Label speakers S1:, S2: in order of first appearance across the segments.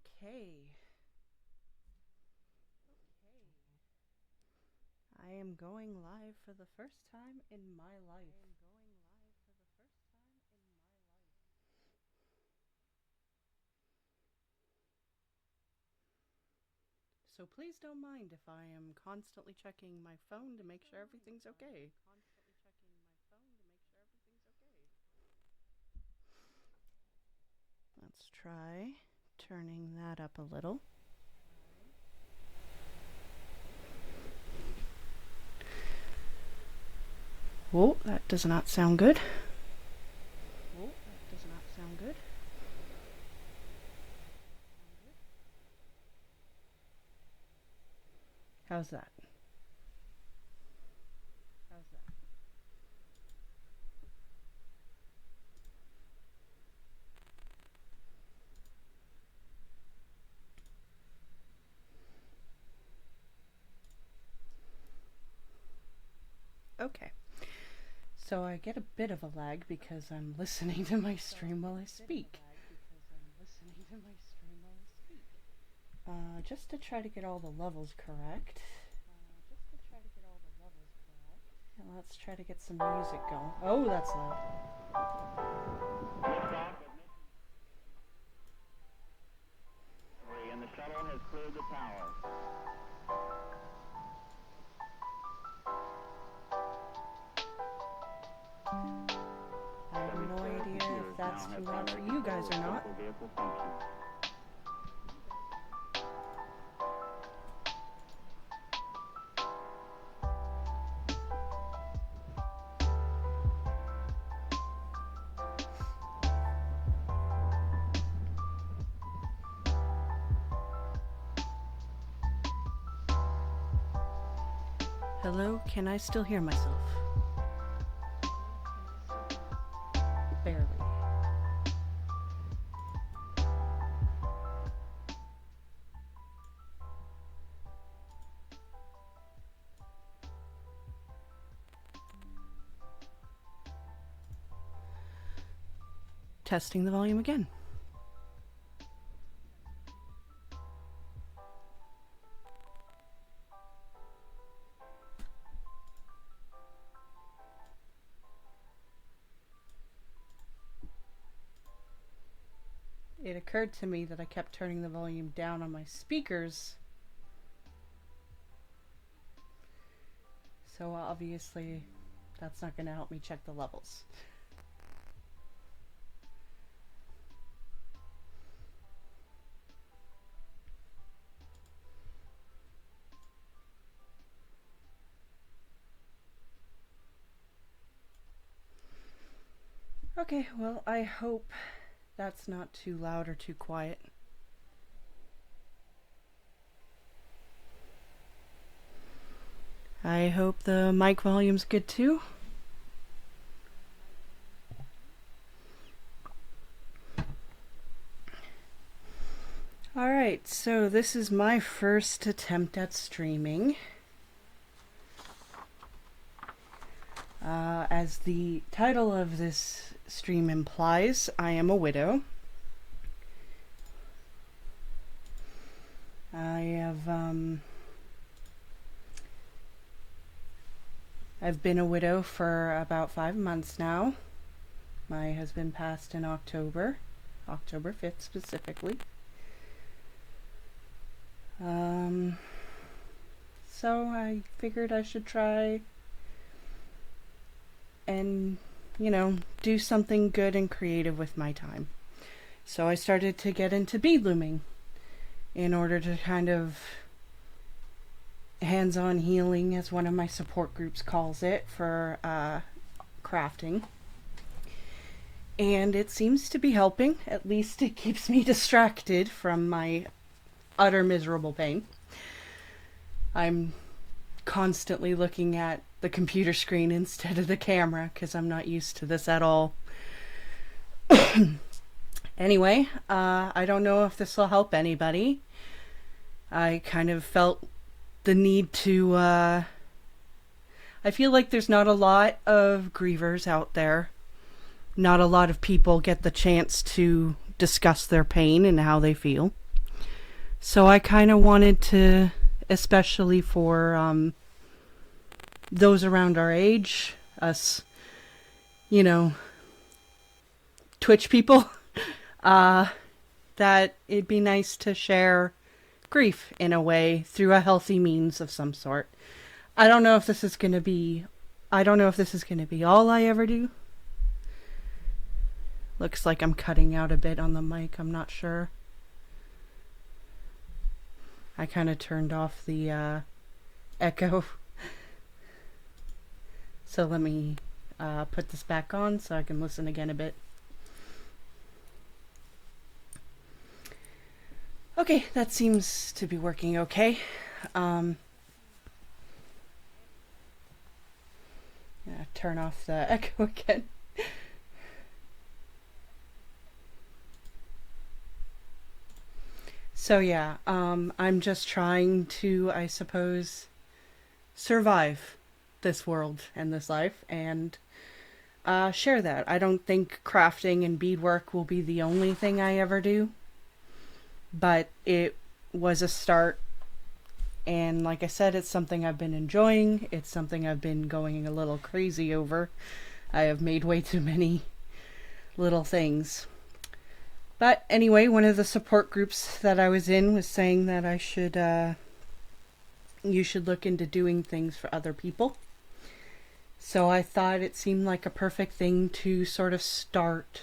S1: Okay. I am going live for the first time in my life. So please don't mind if I am constantly checking my phone to make sure everything's okay. Let's try turning that up a little. Oh, that does not sound good. How's that? Okay. So I get a bit of a lag because I'm listening to my stream while I speak. Just to try to get all the levels correct. Let's try to get some music going. Oh, that's loud.
S2: And the shuttle has cleared the tower.
S1: I have no idea if that's too loud for you guys or not. Hello, can I still hear myself? Barely. Testing the volume again. It occurred to me that I kept turning the volume down on my speakers. So obviously that's not going to help me check the levels. Okay, well, I hope that's not too loud or too quiet. I hope the mic volume's good too. Alright, so this is my first attempt at streaming. As the title of this stream implies, I am a widow. I've been a widow for about 5 months now. My husband passed in October 5th specifically. So I figured I should try and, do something good and creative with my time. So I started to get into bead looming in order to kind of hands-on healing, as one of my support groups calls it, for crafting. And it seems to be helping. At least it keeps me distracted from my utter miserable pain. I'm constantly looking at the computer screen instead of the camera because I'm not used to this at all. Anyway, I don't know if this will help anybody. I kind of felt the need to, I feel like there's not a lot of grievers out there. Not a lot of people get the chance to discuss their pain and how they feel. So I kind of wanted to, especially for those around our age, us, you know, Twitch people, that it'd be nice to share grief in a way through a healthy means of some sort. I don't know if this is going to be all I ever do. Looks like I'm cutting out a bit on the mic. I'm not sure. I kind of turned off the echo. So let me put this back on so I can listen again a bit. Okay, that seems to be working okay. Turn off the echo again. So yeah, I'm just trying to, I suppose, survive this world and this life and share that. I don't think crafting and beadwork will be the only thing I ever do, but it was a start. And like I said, it's something I've been enjoying. It's something I've been going a little crazy over. I have made way too many little things. But anyway, one of the support groups that I was in was saying that you should look into doing things for other people. So I thought it seemed like a perfect thing to sort of start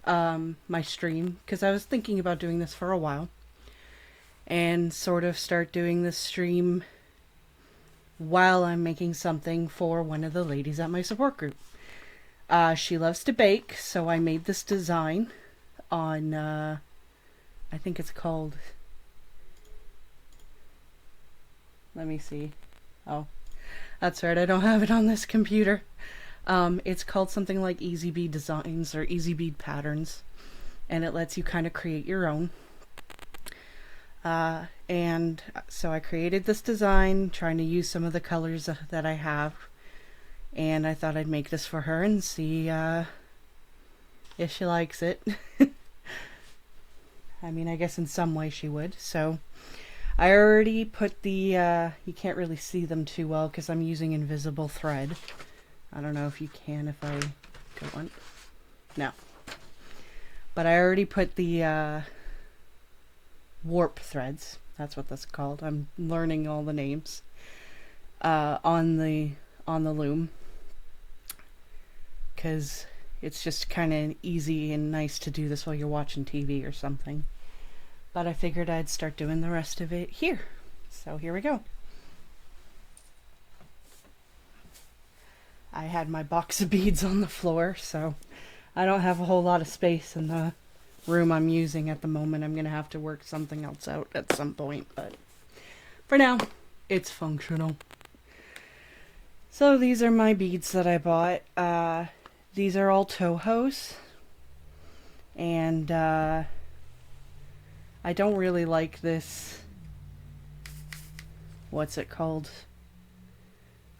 S1: my stream, because I was thinking about doing this for a while. And sort of start doing this stream while I'm making something for one of the ladies at my support group. She loves to bake, so I made this design on, I think it's called, let me see. Oh, that's right, I don't have it on this computer. It's called something like Easy Bead Designs or Easy Bead Patterns, and it lets you kind of create your own. And so I created this design, trying to use some of the colors that I have, and I thought I'd make this for her and see if she likes it. I mean, I guess in some way she would. So I already put the, you can't really see them too well because I'm using invisible thread. I don't know if you can if I go on. No. But I already put the warp threads, that's what that's called, I'm learning all the names, on the loom, because it's just kind of easy and nice to do this while you're watching TV or something. But I figured I'd start doing the rest of it here. So here we go. I had my box of beads on the floor, so I don't have a whole lot of space in the room I'm using at the moment. I'm gonna have to work something else out at some point, but for now it's functional. So these are my beads that I bought. These are all Tohos, and I don't really like this, what's it called?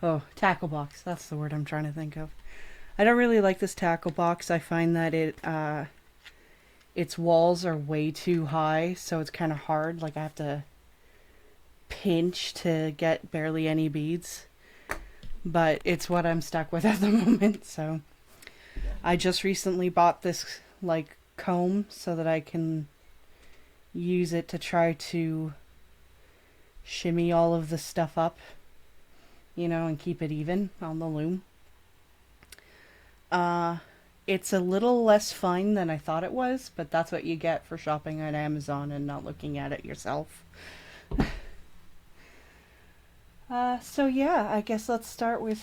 S1: Oh, tackle box, that's the word I'm trying to think of. I don't really like this tackle box. I find that its walls are way too high, so it's kind of hard. Like I have to pinch to get barely any beads. But it's what I'm stuck with at the moment, so. I just recently bought this, like, comb so that I can use it to try to shimmy all of the stuff up, you know, and keep it even on the loom. It's a little less fine than I thought it was, but that's what you get for shopping on Amazon and not looking at it yourself. So yeah, I guess let's start with...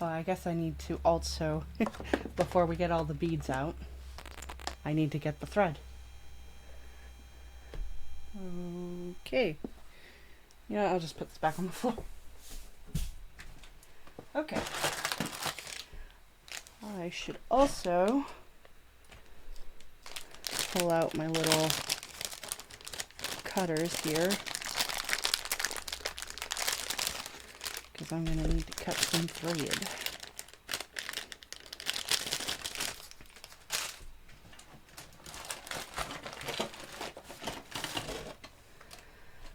S1: Oh, I guess I need to also, before we get all the beads out, I need to get the thread. Okay. Yeah, I'll just put this back on the floor. Okay. I should also pull out my little cutters here, because I'm going to need to cut some thread.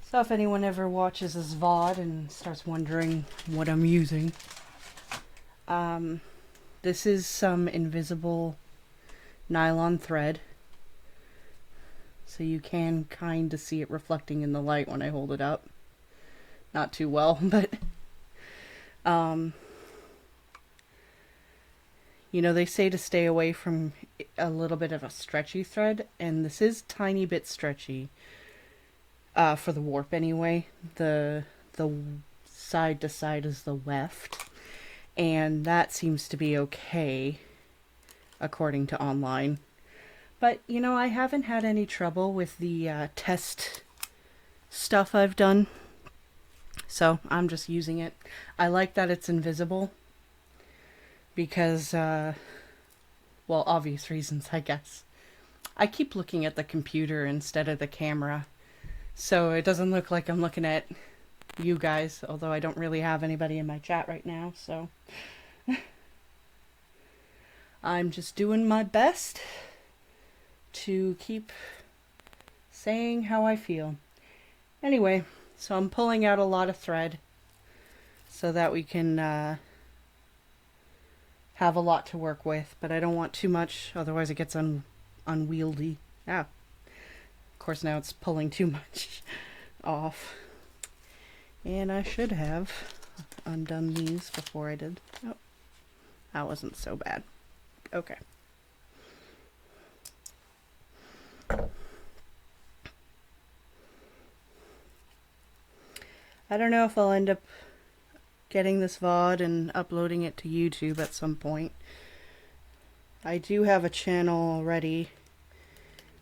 S1: So if anyone ever watches this VOD and starts wondering what I'm using, this is some invisible nylon thread. So you can kind of see it reflecting in the light when I hold it up. Not too well, but you know, they say to stay away from a little bit of a stretchy thread, and this is tiny bit stretchy. For the warp anyway. The side to side is the weft, and that seems to be okay according to online. But you know, I haven't had any trouble with the test stuff I've done, so I'm just using it. I like that it's invisible because well, obvious reasons, I guess. I keep looking at the computer instead of the camera, so it doesn't look like I'm looking at you guys, although I don't really have anybody in my chat right now, so I'm just doing my best to keep saying how I feel. Anyway, so I'm pulling out a lot of thread so that we can have a lot to work with, but I don't want too much, otherwise it gets unwieldy. Ah. Of course, now it's pulling too much off. And I should have undone these before I did. Oh, that wasn't so bad. Okay. I don't know if I'll end up getting this VOD and uploading it to YouTube at some point. I do have a channel already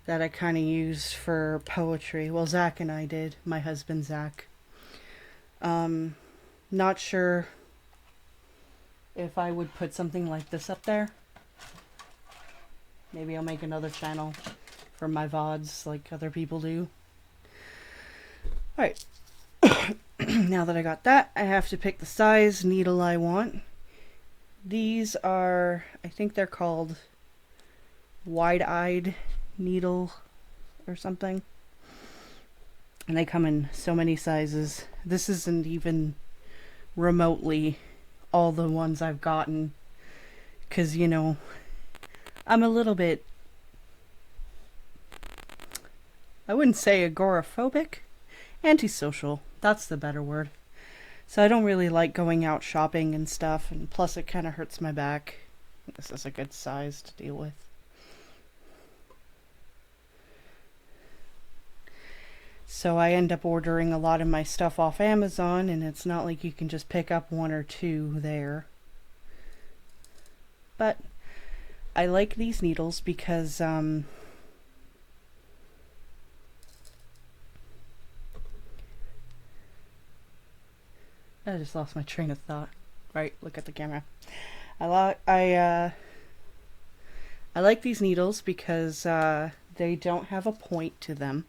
S1: that I kind of use for poetry. Well, Zach and I did. My husband, Zach. Not sure if I would put something like this up there. Maybe I'll make another channel for my VODs like other people do. Alright. Now that I got that, I have to pick the size needle I want. These are, I think they're called wide-eyed needle or something, and they come in so many sizes. This isn't even remotely all the ones I've gotten, because you know, I'm a little bit, I wouldn't say agoraphobic, antisocial, that's the better word. So I don't really like going out shopping and stuff, and plus it kind of hurts my back. This is a good size to deal with. So I end up ordering a lot of my stuff off Amazon, and it's not like you can just pick up one or two there. But I like these needles because I just lost my train of thought. Right, look at the camera. I like these needles because they don't have a point to them.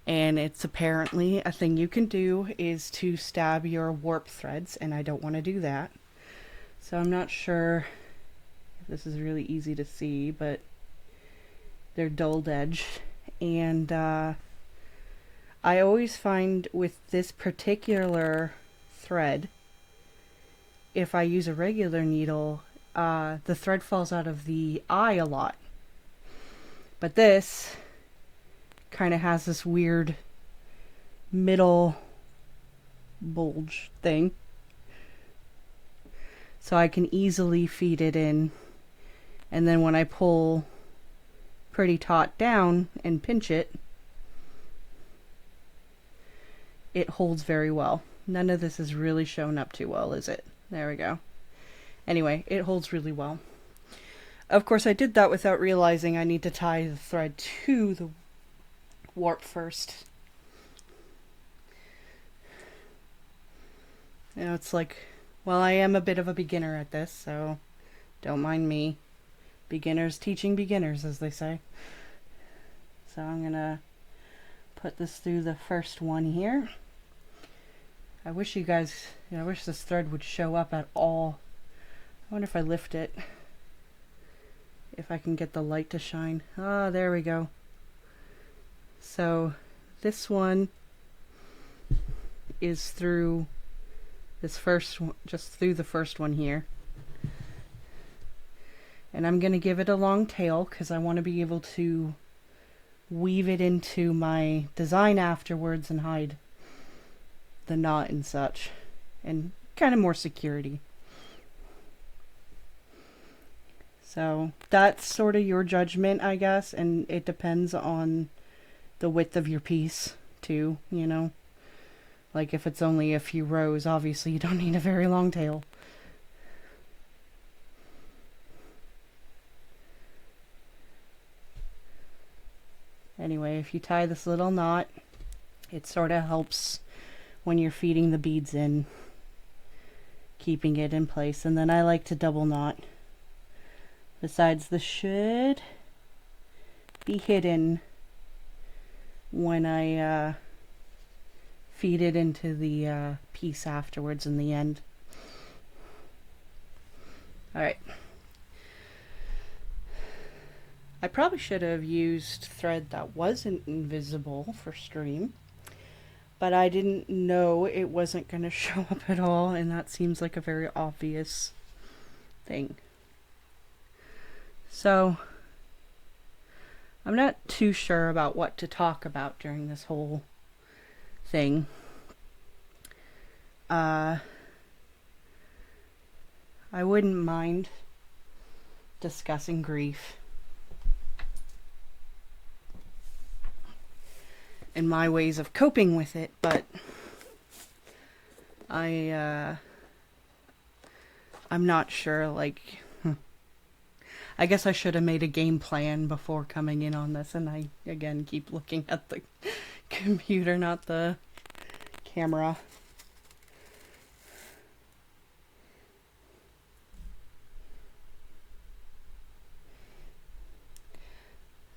S1: And it's apparently a thing you can do is to stab your warp threads, and I don't want to do that. So I'm not sure if this is really easy to see, but they're dulled edged. And I always find with this particular thread, if I use a regular needle, the thread falls out of the eye a lot. But this kind of has this weird middle bulge thing, so I can easily feed it in, and then when I pull pretty taut down and pinch it, it holds very well. None of this is really shown up too well, is it? There we go. Anyway, it holds really well. Of course, I did that without realizing I need to tie the thread to the warp first. You know, it's like, well, I am a bit of a beginner at this, so don't mind me. Beginners teaching beginners, as they say. So I'm gonna put this through the first one here. I wish you guys, I wish this thread would show up at all. I wonder if I lift it, if I can get the light to shine. Ah, there we go. So this one is through this first one, just through the first one here. And I'm going to give it a long tail because I want to be able to weave it into my design afterwards and hide the knot and such, and kind of more security. So that's sort of your judgment, I guess, and it depends on the width of your piece too, you know. Like if it's only a few rows, obviously you don't need a very long tail. Anyway, if you tie this little knot, it sort of helps when you're feeding the beads in, keeping it in place. And then I like to double knot. Besides, this should be hidden when I feed it into the piece afterwards in the end. Alright. I probably should have used thread that wasn't invisible for stream, but I didn't know it wasn't going to show up at all, and that seems like a very obvious thing. So, I'm not too sure about what to talk about during this whole thing. I wouldn't mind discussing grief and my ways of coping with it, but I'm not sure, like, I guess I should have made a game plan before coming in on this, and I, again, keep looking at the computer, not the camera.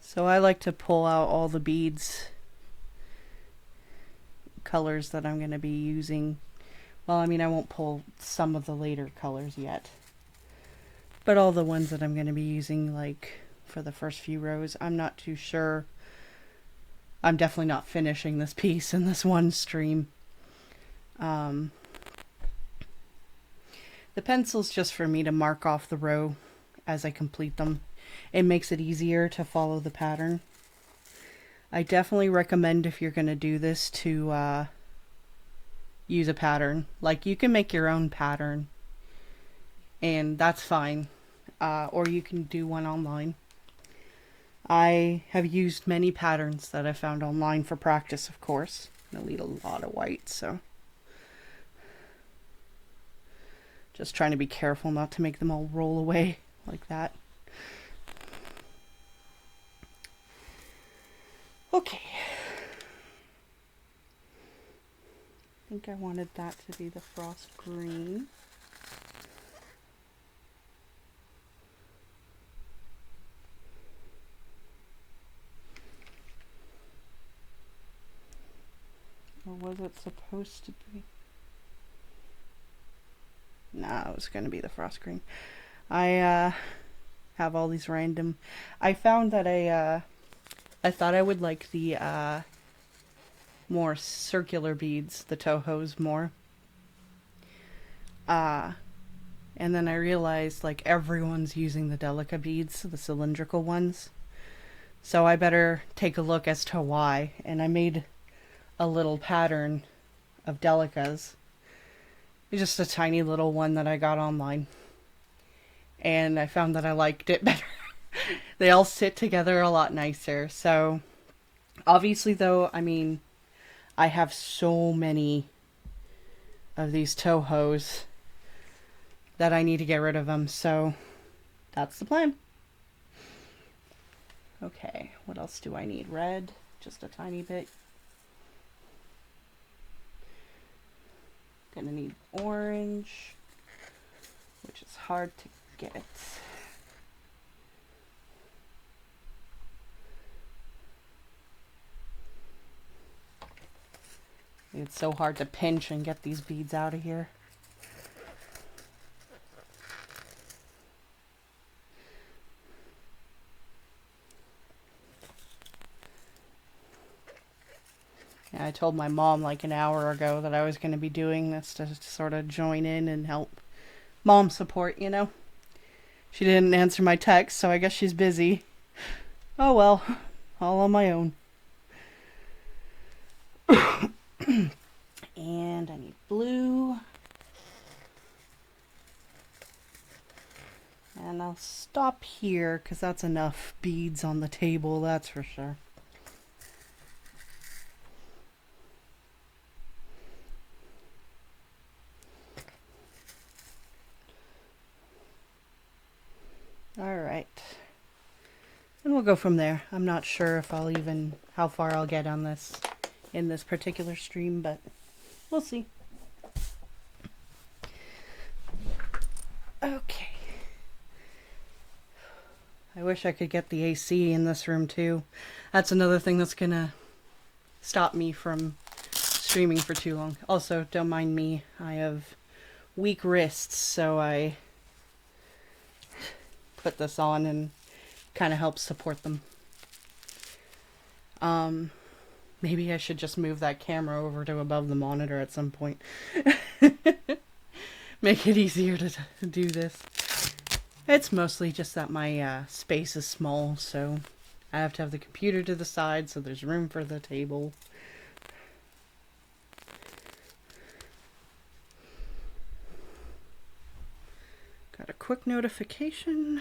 S1: So I like to pull out all the beads, colors that I'm going to be using. Well, I mean, I won't pull some of the later colors yet, but all the ones that I'm going to be using, like for the first few rows, I'm not too sure. I'm definitely not finishing this piece in this one stream. The pencil's just for me to mark off the row as I complete them. It makes it easier to follow the pattern. I definitely recommend, if you're going to do this, to use a pattern. Like, you can make your own pattern, and that's fine. Or you can do one online. I have used many patterns that I found online for practice, of course. I need a lot of white, so just trying to be careful not to make them all roll away like that. Okay. I think I wanted that to be the frost green. Or was it supposed to be? No, it was going to be the frost green. I have all these random. I found that I thought I would like the more circular beads, the Tohos, more. And then I realized, like, everyone's using the Delica beads, the cylindrical ones. So I better take a look as to why. And I made a little pattern of Delicas. It's just a tiny little one that I got online. And I found that I liked it better. They all sit together a lot nicer. So, obviously though, I mean, I have so many of these Tohos that I need to get rid of them. So, that's the plan. Okay, what else do I need? Red, just a tiny bit. Gonna need orange, which is hard to get. It's so hard to pinch and get these beads out of here. Yeah, I told my mom like an hour ago that I was going to be doing this to sort of join in and help mom support, you know. She didn't answer my text, so I guess she's busy. Oh well, all on my own. And I need blue. And I'll stop here because that's enough beads on the table, that's for sure. Alright. And we'll go from there. I'm not sure if I'll even, how far I'll get on this in this particular stream, but we'll see. Okay. I wish I could get the AC in this room too. That's another thing that's gonna stop me from streaming for too long. Also, don't mind me. I have weak wrists, so I put this on and kind of helps support them. Maybe I should just move that camera over to above the monitor at some point. Make it easier to do this. It's mostly just that my space is small, so I have to have the computer to the side so there's room for the table. Got a quick notification.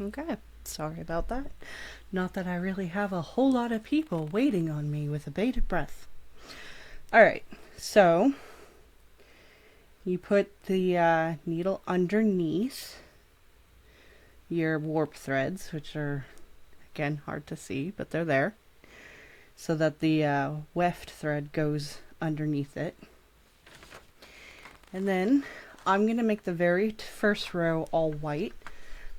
S1: Okay, sorry about that. Not that I really have a whole lot of people waiting on me with a bated breath. Alright, so you put the needle underneath your warp threads, which are, again, hard to see, but they're there, so that the weft thread goes underneath it. And then I'm going to make the very first row all white,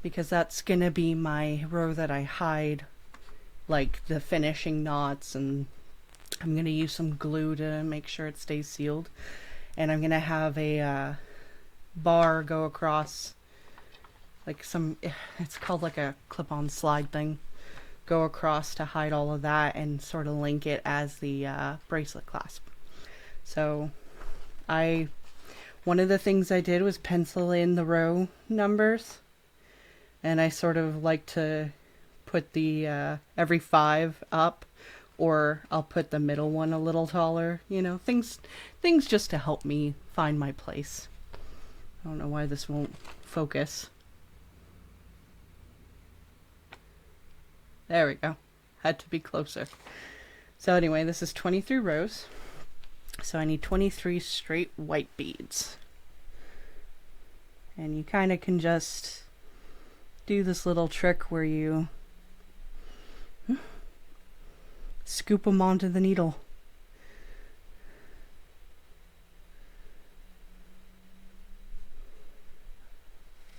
S1: because that's going to be my row that I hide, like, the finishing knots, and I'm going to use some glue to make sure it stays sealed. And I'm going to have a bar go across, like some, it's called like a clip-on slide thing, go across to hide all of that and sort of link it as the bracelet clasp. So one of the things I did was pencil in the row numbers. And I sort of like to put the every 5 up, or I'll put the middle one a little taller, you know, things just to help me find my place. I don't know why this won't focus. There we go. Had to be closer. So anyway, this is 23 rows. So I need 23 straight white beads. And you kind of can just do this little trick where you scoop them onto the needle.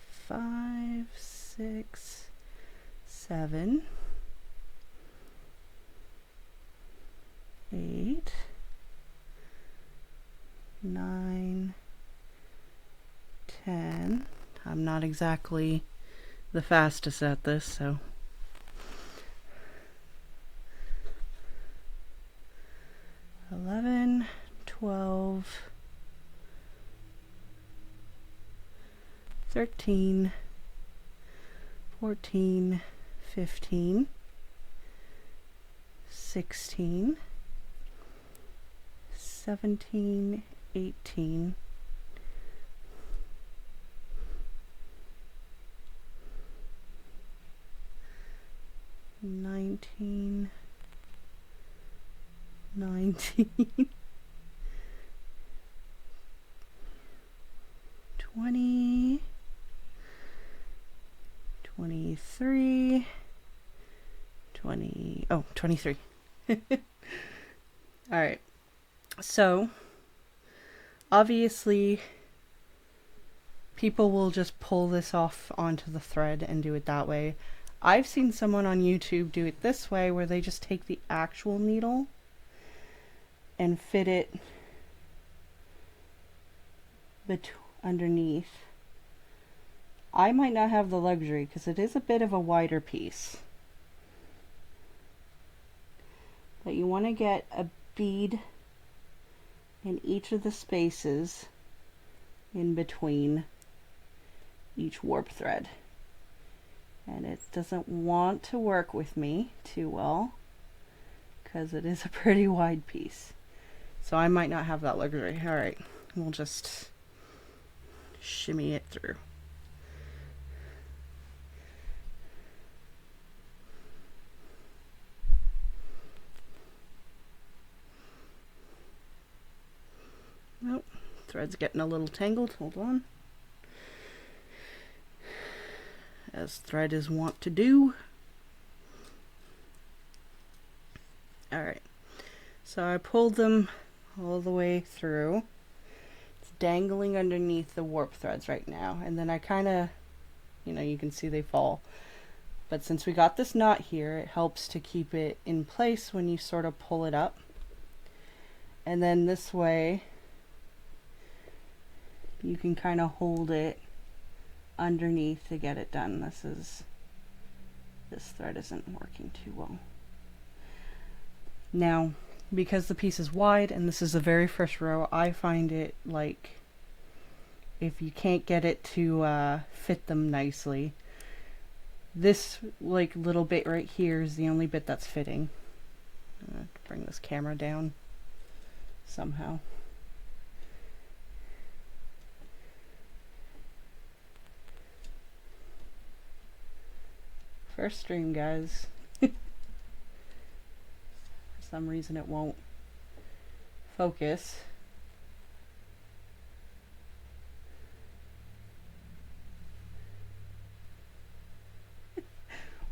S1: Five, 6, 7, 8, 9, 10. I'm not exactly the fastest at this, so 11, 12, 13, 14, 15, 16, 17, 18, 19, 20, 23, 23. All right. So Obviously, people will just pull this off onto the thread and do it that way. I've seen someone on YouTube do it this way, where they just take the actual needle and fit it underneath. I might not have the luxury because it is a bit of a wider piece. But you want to get a bead in each of the spaces in between each warp thread. And it doesn't want to work with me too well because it is a pretty wide piece. So I might not have that luxury. Alright, we'll just shimmy it through. Nope, thread's getting a little tangled. Hold on. As thread is wont to do. Alright, so I pulled them all the way through. It's dangling underneath the warp threads right now, and then I kind of, you can see they fall. But since we got this knot here, it helps to keep it in place when you sort of pull it up. And then this way, you can kind of hold it underneath to get it done. This thread isn't working too well. Now, because the piece is wide and this is the very first row, I find it like if you can't get it to fit them nicely, this little bit right here is the only bit that's fitting. I'm gonna bring this camera down somehow. First stream, guys. For some reason it won't focus.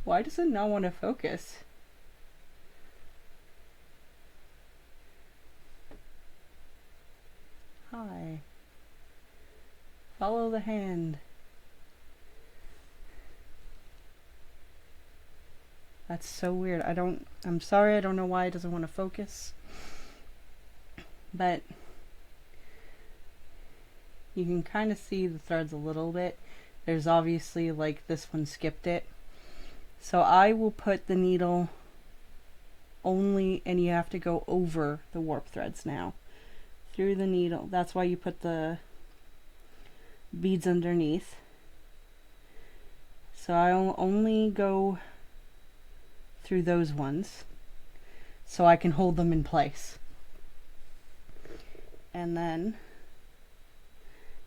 S1: Why does it not want to focus? Hi. Follow the hand. That's so weird. I'm sorry, I don't know why it doesn't want to focus. But you can kind of see the threads a little bit. There's obviously this one skipped it. So I will put the needle only, and you have to go over the warp threads now. Through the needle. That's why you put the beads underneath. So I'll only go through those ones so I can hold them in place. And then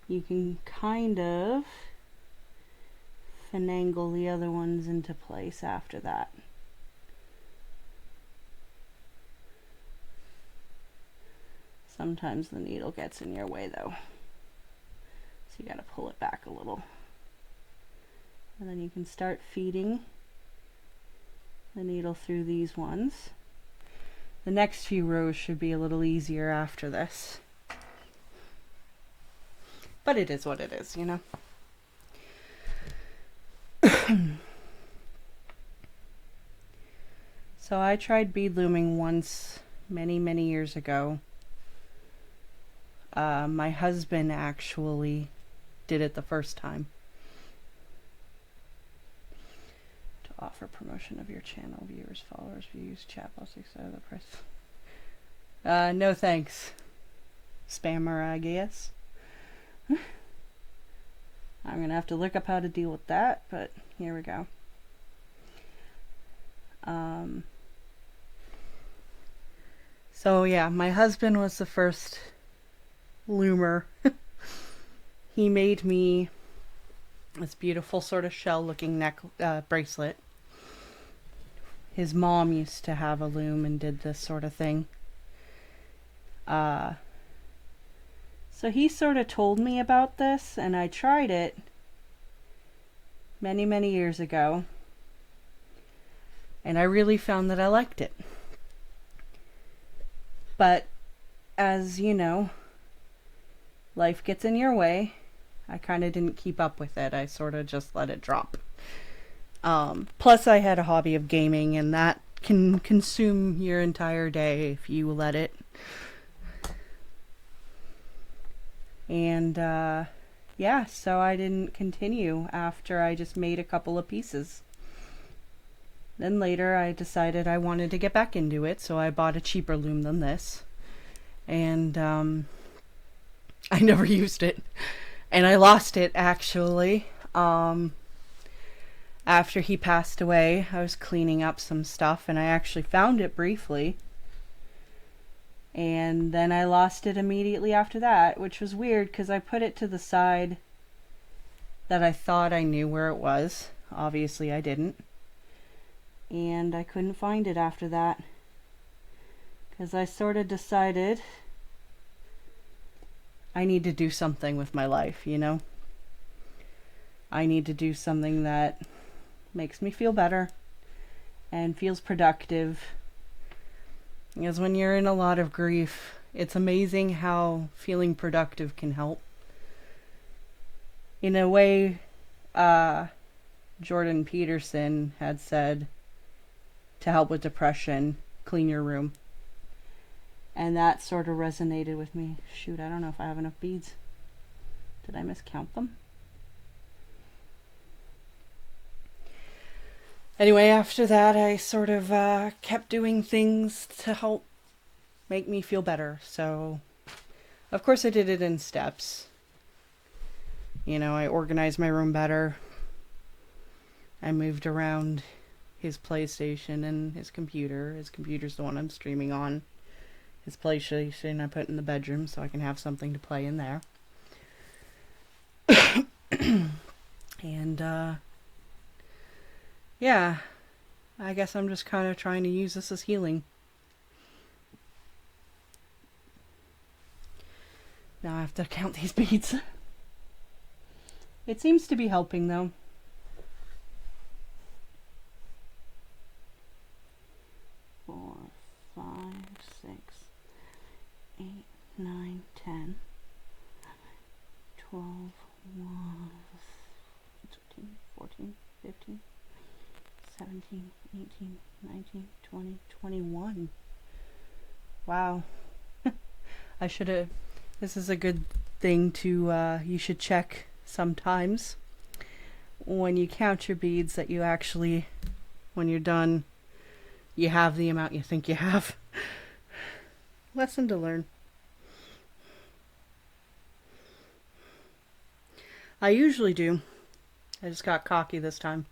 S1: you can kind of finagle the other ones into place after that. Sometimes the needle gets in your way though, so you gotta pull it back a little. And then you can start feeding the needle through these ones. The next few rows should be a little easier after this. But it is what it is, So I tried bead looming once many, many years ago. My husband actually did it the first time. To offer promotion of your channel, viewers, followers, views, chat box, etc. The price. No thanks. Spammer, I guess. I'm gonna have to look up how to deal with that, but here we go. So yeah, my husband was the first loomer. He made me this beautiful sort of shell looking neck bracelet. His mom used to have a loom and did this sort of thing. So he sort of told me about this, and I tried it many, many years ago, and I really found that I liked it. But as you know, life gets in your way. I kind of didn't keep up with it. I sort of just let it drop. Plus, I had a hobby of gaming, and that can consume your entire day if you let it. And yeah, so I didn't continue after I just made a couple of pieces. Then later I decided I wanted to get back into it, so I bought a cheaper loom than this. And I never used it. And I lost it, actually. After he passed away, I was cleaning up some stuff, and I actually found it briefly. And then I lost it immediately after that, which was weird because I put it to the side that I thought I knew where it was. Obviously I didn't. And I couldn't find it after that. Because I sort of decided I need to do something with my life, you know? I need to do something that makes me feel better and feels productive. Because when you're in a lot of grief, it's amazing how feeling productive can help. In a way, Jordan Peterson had said to help with depression, clean your room. And that sort of resonated with me. Shoot, I don't know if I have enough beads. Did I miscount them? Anyway, after that, I sort of kept doing things to help make me feel better. So, of course, I did it in steps. You know, I organized my room better. I moved around his PlayStation and his computer. His computer's the one I'm streaming on. His PlayStation I put in the bedroom so I can have something to play in there. And, yeah, I guess I'm just kind of trying to use this as healing. Now I have to count these beads. It seems to be helping, though. 4, 5, 6, 8, 9, 10, 12, 1, 13, 14, 15, 17, 18, 19, 20, 21. Wow. I should have... This is a good thing to... you should check sometimes when you count your beads that you actually, when you're done, you have the amount you think you have. Lesson to learn. I usually do. I just got cocky this time.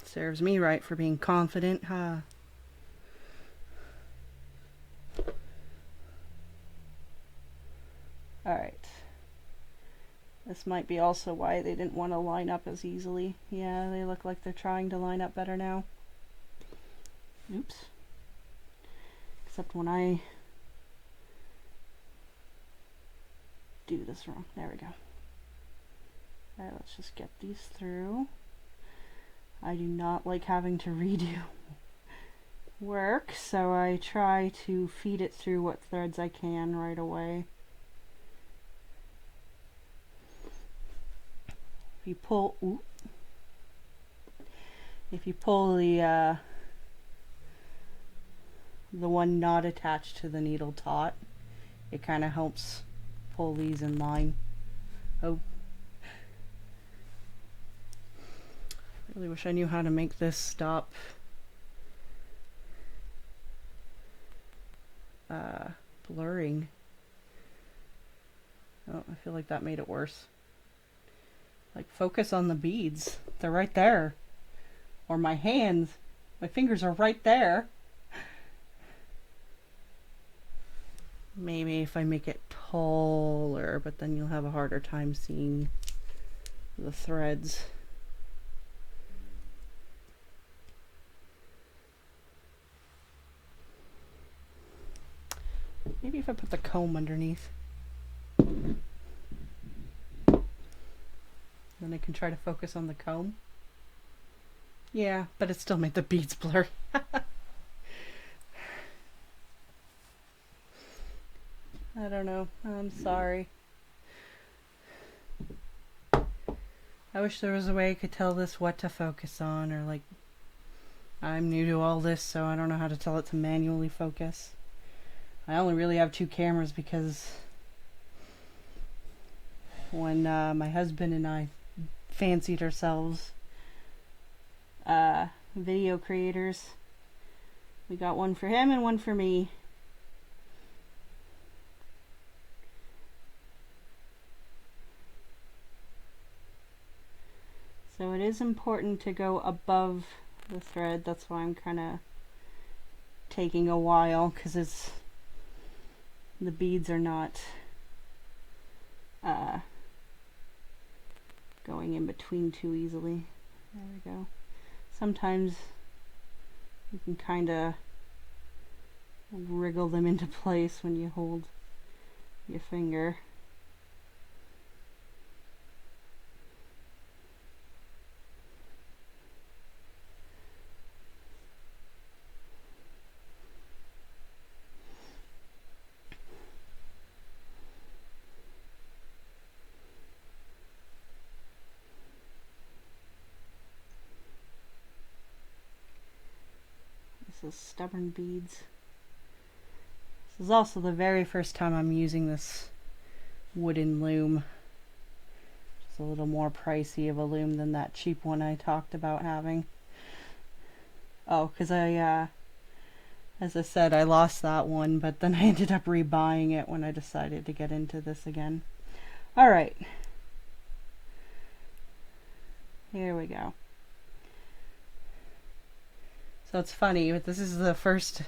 S1: Serves me right for being confident, huh? Alright. This might be also why they didn't want to line up as easily. Yeah, they look like they're trying to line up better now. Oops. Except when I do this wrong. There we go. Alright, let's just get these through. I do not like having to redo work, so I try to feed it through what threads I can right away. If you pull, if you pull the one not attached to the needle taut, it kind of helps pull these in line. Oh. I really wish I knew how to make this stop blurring. Oh, I feel like that made it worse. Like, focus on the beads. They're right there. Or my hands. My fingers are right there. Maybe if I make it taller, but then you'll have a harder time seeing the threads. Maybe if I put the comb underneath. Then I can try to focus on the comb. Yeah, but it still made the beads blur. I don't know. I'm sorry. I wish there was a way I could tell this what to focus on, or like, I'm new to all this, so I don't know how to tell it to manually focus. I only really have 2 cameras because when my husband and I fancied ourselves video creators, we got one for him and one for me. So it is important to go above the thread. That's why I'm kind of taking a while, because the beads are not going in between too easily. There we go. Sometimes you can kind of wriggle them into place when you hold your finger. This is Stubborn Beads. This is also the very first time I'm using this wooden loom. It's a little more pricey of a loom than that cheap one I talked about having. Oh, because as I said, I lost that one, but then I ended up rebuying it when I decided to get into this again. Alright. Here we go. So it's funny, but this is the first,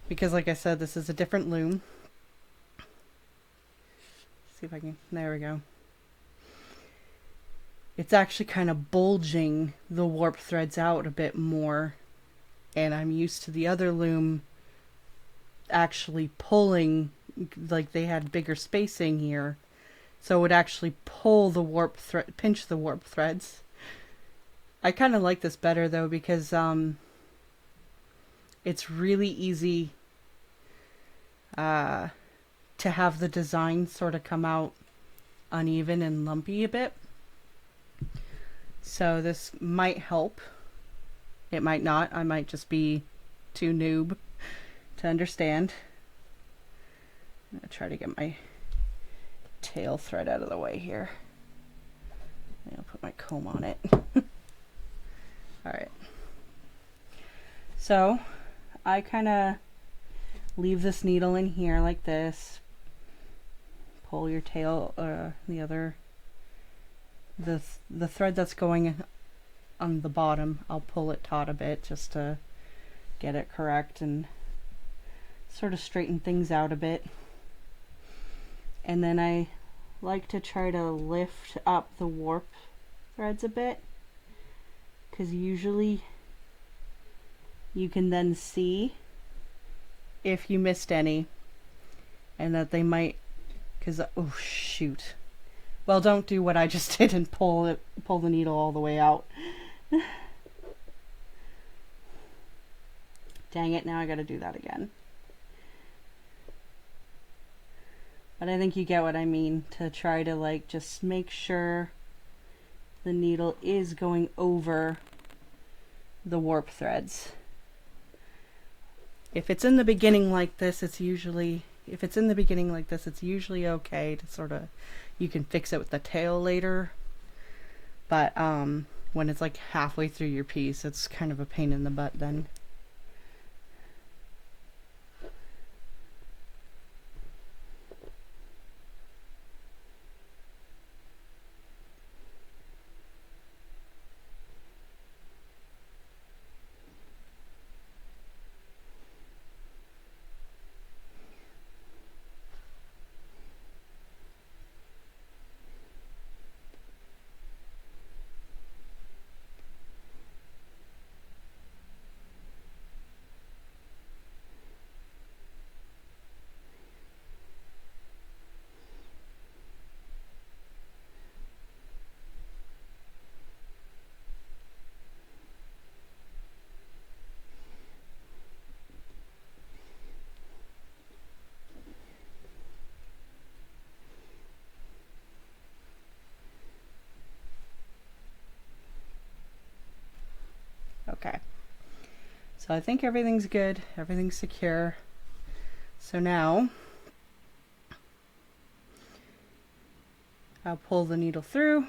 S1: because like I said, this is a different loom. Let's see if I can, there we go. It's actually kind of bulging the warp threads out a bit more, and I'm used to the other loom actually pulling, like they had bigger spacing here, so it would actually pull the warp thread, pinch the warp threads. I kind of like this better though, because it's really easy to have the design sort of come out uneven and lumpy a bit. So this might help. It might not. I might just be too noob to understand. I'm going to try to get my tail thread out of the way here. I'll put my comb on it. Alright. So I kind of leave this needle in here like this. Pull your tail, the thread that's going on the bottom, I'll pull it taut a bit just to get it correct and sort of straighten things out a bit. And then I like to try to lift up the warp threads a bit, because usually you can then see if you missed any, and that they might, because oh shoot, well, don't do what I just did and pull the needle all the way out. Dang it, now I gotta do that again. But I think you get what I mean, to try to like just make sure the needle is going over the warp threads. If it's in the beginning like this, it's usually okay to sort of, you can fix it with the tail later. But when it's like halfway through your piece, it's kind of a pain in the butt then. Okay. So I think everything's good. Everything's secure. So now I'll pull the needle through.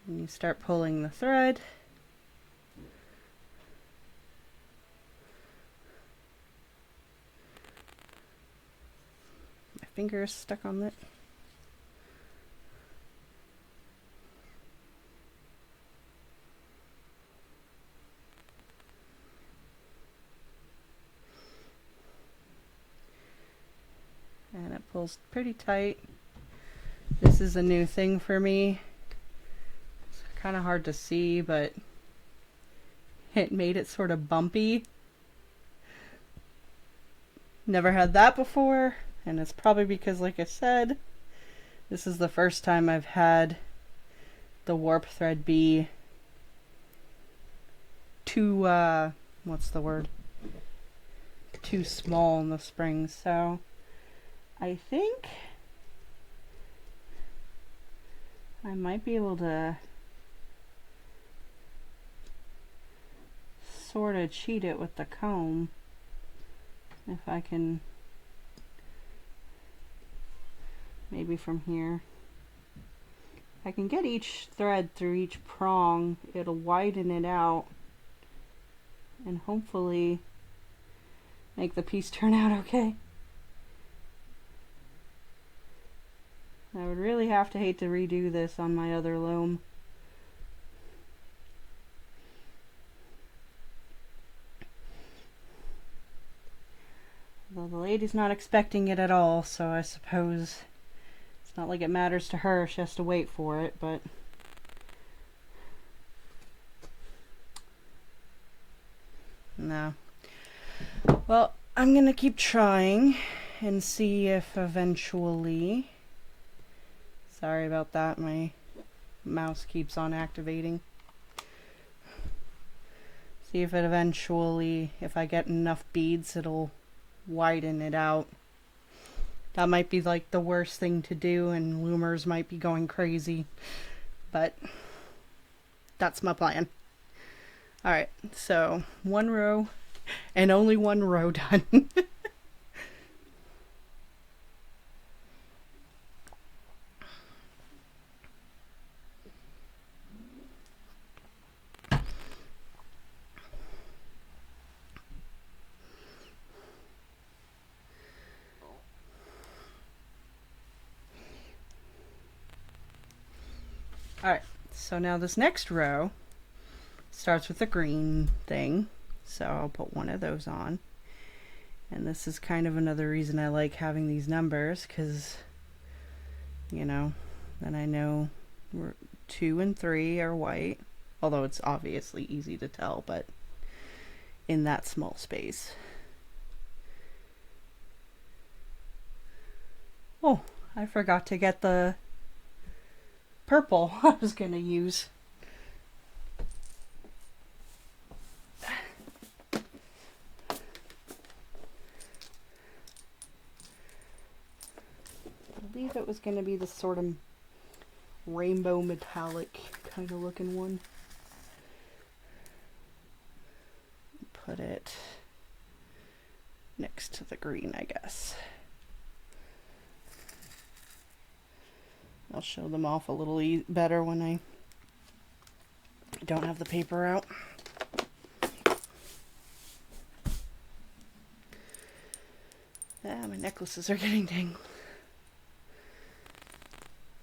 S1: And you start pulling the thread. My finger is stuck on it. And it pulls pretty tight. This is a new thing for me. It's kind of hard to see, but it made it sort of bumpy. Never had that before, and it's probably because, like I said, this is the first time I've had the warp thread be too, what's the word? Too small in the spring, so I think I might be able to sort of cheat it with the comb if I can, maybe from here. If I can get each thread through each prong, it'll widen it out and hopefully make the piece turn out okay. I would really have to hate to redo this on my other loom. Well, the lady's not expecting it at all, so I suppose it's not like it matters to her. She has to wait for it, but no. Well, I'm gonna keep trying and see if eventually... Sorry about that, my mouse keeps on activating. See if it eventually, if I get enough beads, it'll widen it out. That might be like the worst thing to do and loomers might be going crazy, but that's my plan. Alright, so one row and only one row done. Alright, so now this next row starts with the green thing, so I'll put one of those on. And this is kind of another reason I like having these numbers, because, you know, then I know 2 and 3 are white, although it's obviously easy to tell, but in that small space. Oh, I forgot to get the purple I was gonna use. I believe it was gonna be the sort of rainbow metallic kind of looking one. Put it next to the green, I guess. I'll show them off a little better when I don't have the paper out. Ah, my necklaces are getting tangled.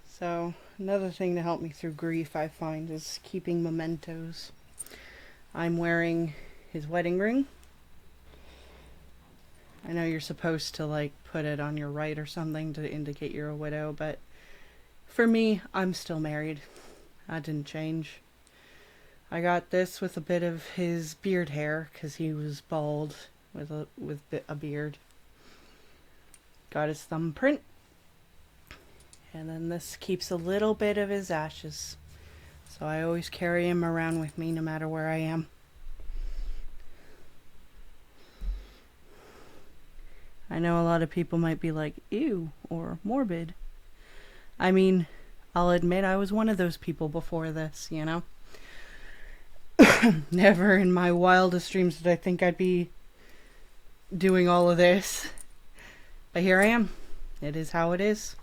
S1: So, another thing to help me through grief, I find, is keeping mementos. I'm wearing his wedding ring. I know you're supposed to, like, put it on your right or something to indicate you're a widow, but for me, I'm still married. That didn't change. I got this with a bit of his beard hair, because he was bald with a beard. Got his thumbprint. And then this keeps a little bit of his ashes. So I always carry him around with me no matter where I am. I know a lot of people might be like, ew, or morbid. I mean, I'll admit I was one of those people before this, you know? Never in my wildest dreams did I think I'd be doing all of this. But here I am. It is how it is.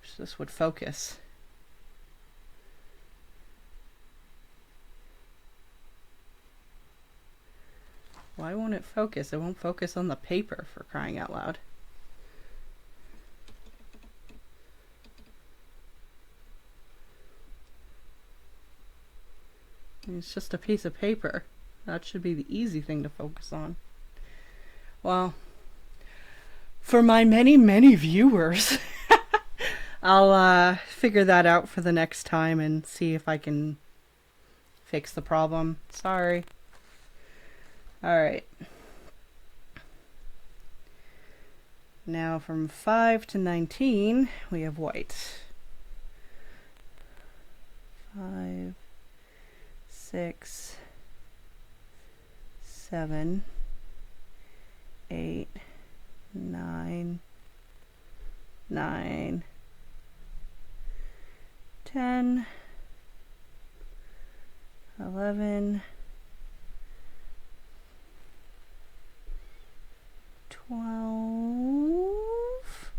S1: Wish this would focus. Why won't it focus? It won't focus on the paper, for crying out loud. It's just a piece of paper. That should be the easy thing to focus on. Well, for my many, many viewers, I'll figure that out for the next time and see if I can fix the problem. Sorry. Alright. Now from 5 to 19, we have white. 5, 6, 7, 8, 9, 9, 10, 11, 12,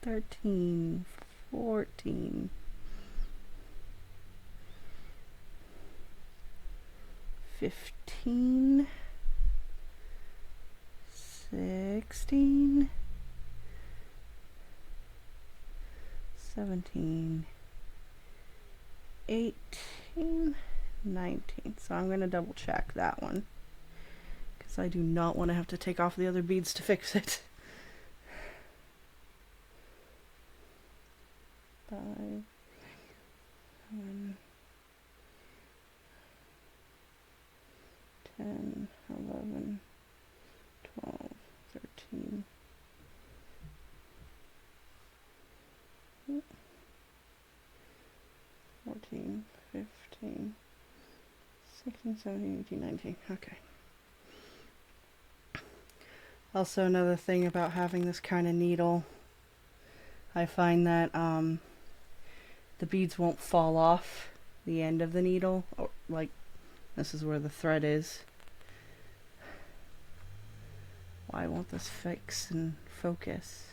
S1: 13, 14, 15, 16, 17, 18, 19. So I'm going to double check that one, because I do not want to have to take off the other beads to fix it. 5, 7, 10, 11, 12, 13, 14, 15, 16, 17, 18, 19. Okay. Also, another thing about having this kind of needle, I find that the beads won't fall off the end of the needle, or like this is where the thread is. Why won't this fix and focus?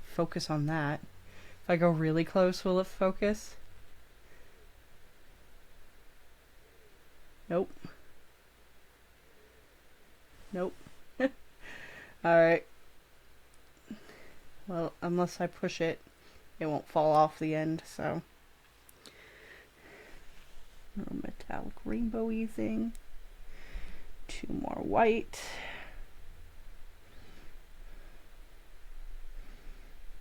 S1: Focus on that. If I go really close, will it focus? Nope. Nope. Alright. Well, unless I push it, it won't fall off the end, so. A metallic rainbowy thing. 2 more white.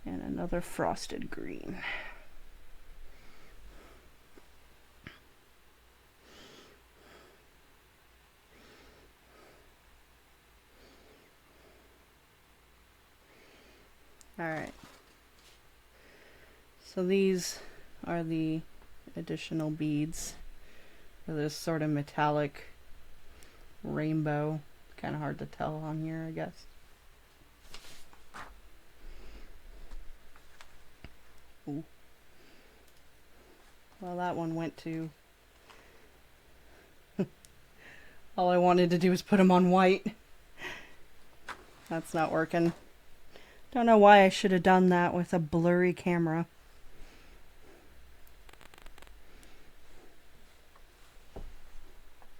S1: And another frosted green. Alright. So these are the additional beads for this sort of metallic rainbow. Kind of hard to tell on here, I guess. Ooh. Well, that one went to... All I wanted to do was put them on white. That's not working. Don't know why I should have done that with a blurry camera.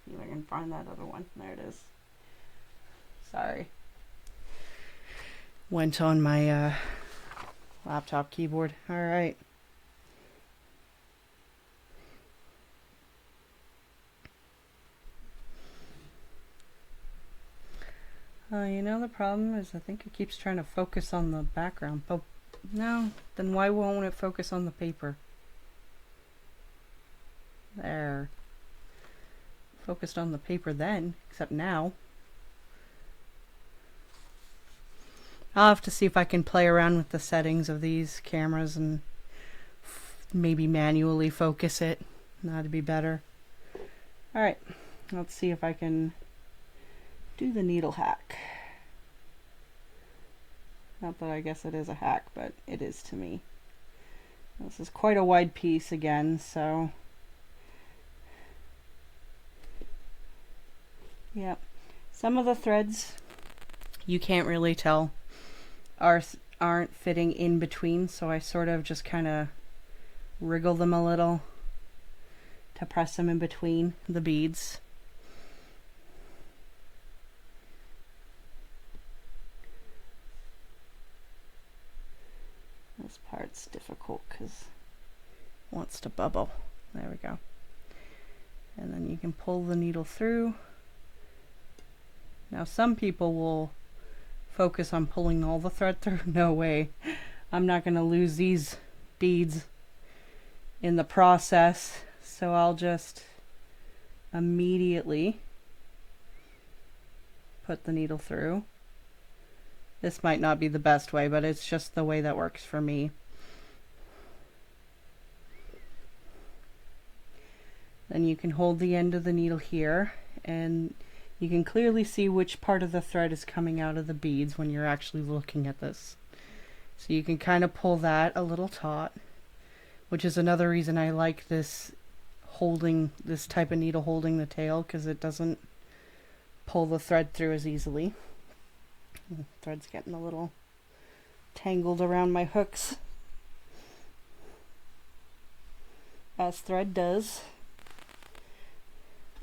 S1: See if I can find that other one. There it is. Sorry. Went on my laptop keyboard. Alright. You know, the problem is I think it keeps trying to focus on the background. But no, then why won't it focus on the paper? There. Focused on the paper then, except now. I'll have to see if I can play around with the settings of these cameras and maybe manually focus it. That'd be better. Alright, let's see if I can do the needle hack. Not that I guess it is a hack, but it is to me. This is quite a wide piece again, so yep. Some of the threads you can't really tell aren't fitting in between, so I sort of just kind of wriggle them a little to press them in between the beads. This part's difficult because it wants to bubble. There we go. And then you can pull the needle through. Now some people will focus on pulling all the thread through. No way. I'm not going to lose these beads in the process, so I'll just immediately put the needle through. This might not be the best way, but it's just the way that works for me. Then you can hold the end of the needle here, and you can clearly see which part of the thread is coming out of the beads when you're actually looking at this. So you can kind of pull that a little taut, which is another reason I like this type of needle holding the tail, because it doesn't pull the thread through as easily. The thread's getting a little tangled around my hooks, as thread does.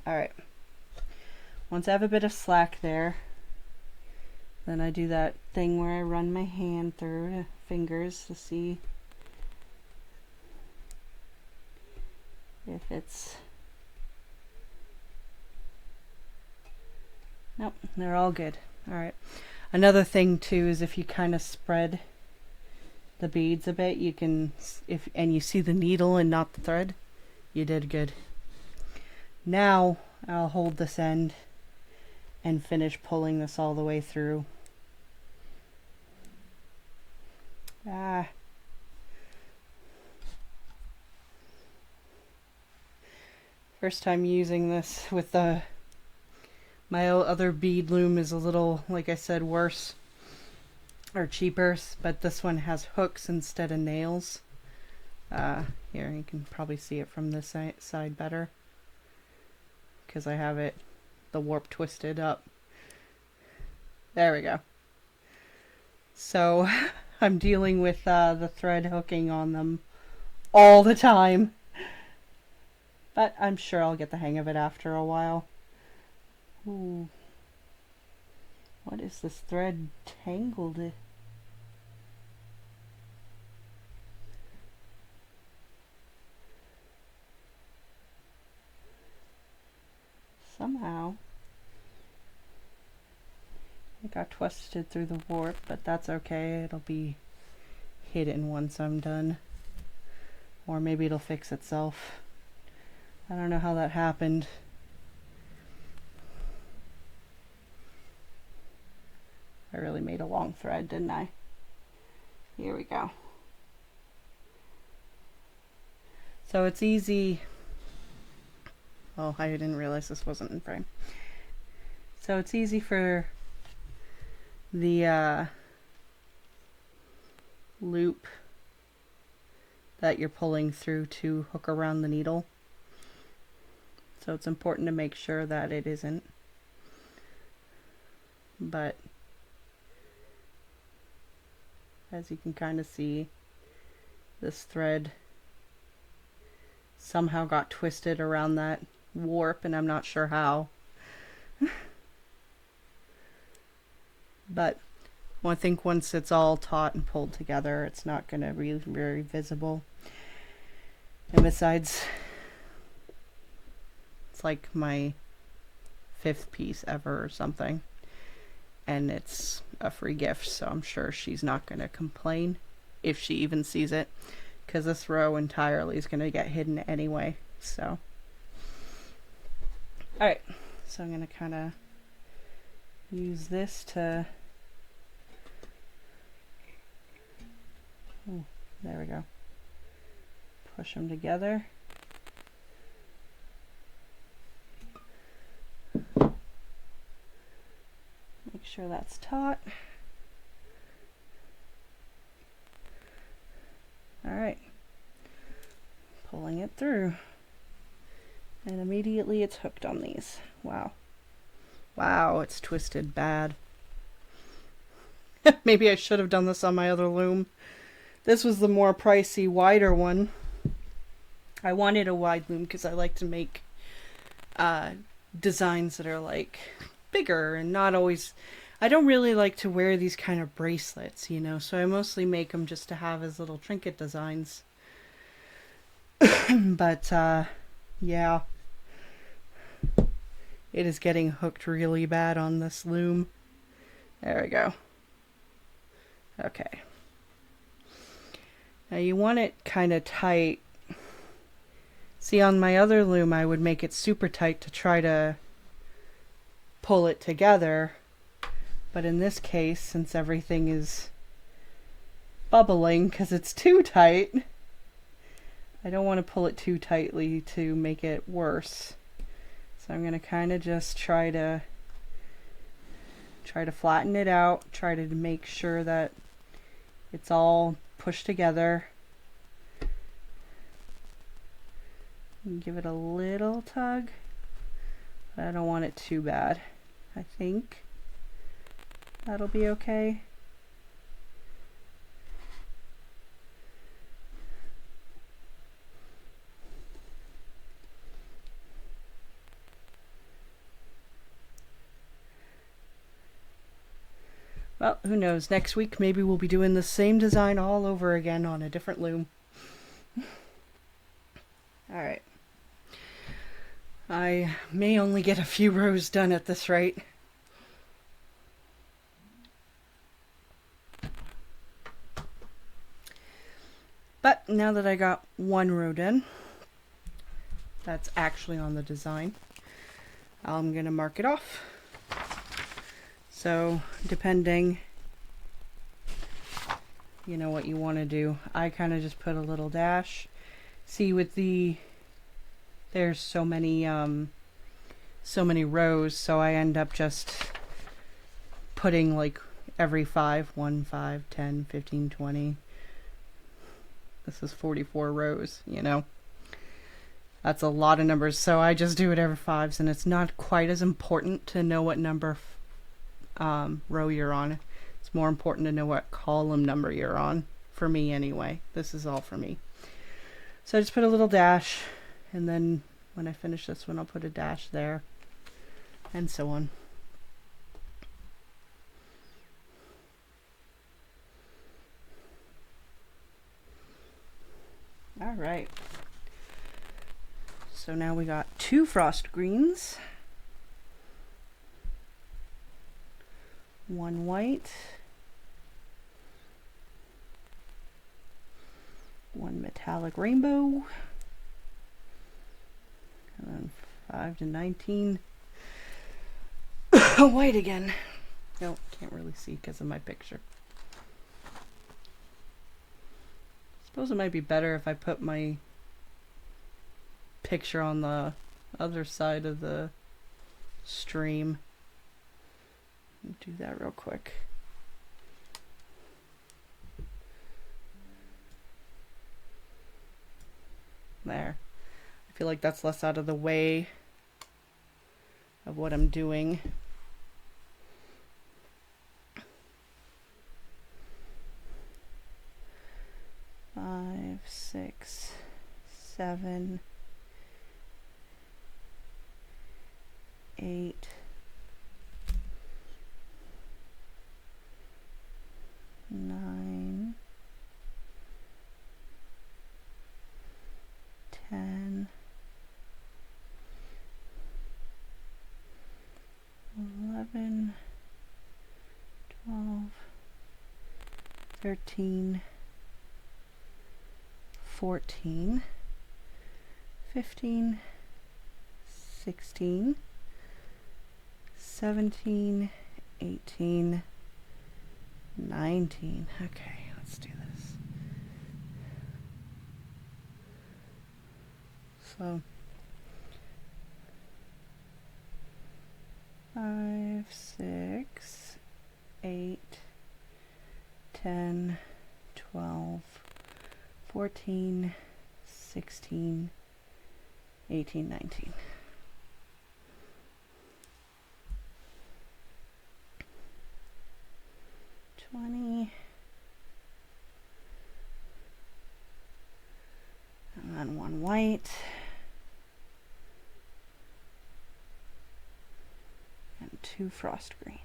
S1: Alright, once I have a bit of slack there, then I do that thing where I run my hand through the fingers to see if it's... Nope, they're all good. Alright. Another thing too is if you kind of spread the beads a bit, you can, and you see the needle and not the thread, you did good. Now I'll hold this end and finish pulling this all the way through. First time using this with my other bead loom is a little, like I said, worse or cheaper, but this one has hooks instead of nails. Here, you can probably see it from this side better, because I have the warp twisted up. There we go. So I'm dealing with the thread hooking on them all the time, but I'm sure I'll get the hang of it after a while. Ooh. What is this thread tangled in? Somehow it got twisted through the warp, but that's okay. It'll be hidden once I'm done. Or maybe it'll fix itself. I don't know how that happened. I really made a long thread, didn't I? Here we go. So it's easy. Oh, I didn't realize this wasn't in frame. So it's easy for the loop that you're pulling through to hook around the needle. So it's important to make sure that it isn't. But as you can kind of see, this thread somehow got twisted around that warp, and I'm not sure how. But I think once it's all taut and pulled together, it's not going to be very visible. And besides, it's like my 5th piece ever or something, and it's a free gift, so I'm sure she's not going to complain if she even sees it, because this row entirely is going to get hidden anyway. So alright, so I'm going to kind of use this to, oh, there we go, push them together. Make sure that's taut. Alright, pulling it through. And immediately it's hooked on these. Wow. Wow, it's twisted bad. Maybe I should have done this on my other loom. This was the more pricey, wider one. I wanted a wide loom because I like to make designs that are like bigger and not always... I don't really like to wear these kind of bracelets, you know, so I mostly make them just to have as little trinket designs. But, yeah. It is getting hooked really bad on this loom. There we go. Okay. Now you want it kind of tight. See, on my other loom, I would make it super tight to try to pull it together. But in this case, since everything is bubbling because it's too tight, I don't want to pull it too tightly to make it worse. So I'm going to kind of just try to flatten it out, try to make sure that it's all pushed together. Give it a little tug, but I don't want it too bad. I think that'll be okay. Well, who knows? Next week maybe we'll be doing the same design all over again on a different loom. Alright. I may only get a few rows done at this rate. But now that I got one row done, that's actually on the design, I'm going to mark it off. So depending, you know, what you want to do, I kind of just put a little dash. See, with there's so many rows, so I end up just putting like every 5, 1, 5, 10, 15, 20. This is 44 rows, you know. That's a lot of numbers, so I just do it every 5s, and it's not quite as important to know what number row you're on. It's more important to know what column number you're on, for me anyway. This is all for me. So I just put a little dash, and then when I finish this one, I'll put a dash there, and so on. All right. So now we got 2 frost greens, 1 white, 1 metallic rainbow, and then 5 to 19 white again. Nope, can't really see because of my picture. Suppose it might be better if I put my picture on the other side of the stream. Do that real quick. There. I feel like that's less out of the way of what I'm doing. Five, 6, 7, 8, 9, 10, 11, 12, 13, 14, 15, 16, 17, 18, 19. Okay, let's do this. So 5, 6, 8, 10, 12, 14, 16, 18, 19. And then one white. And 2 frost green.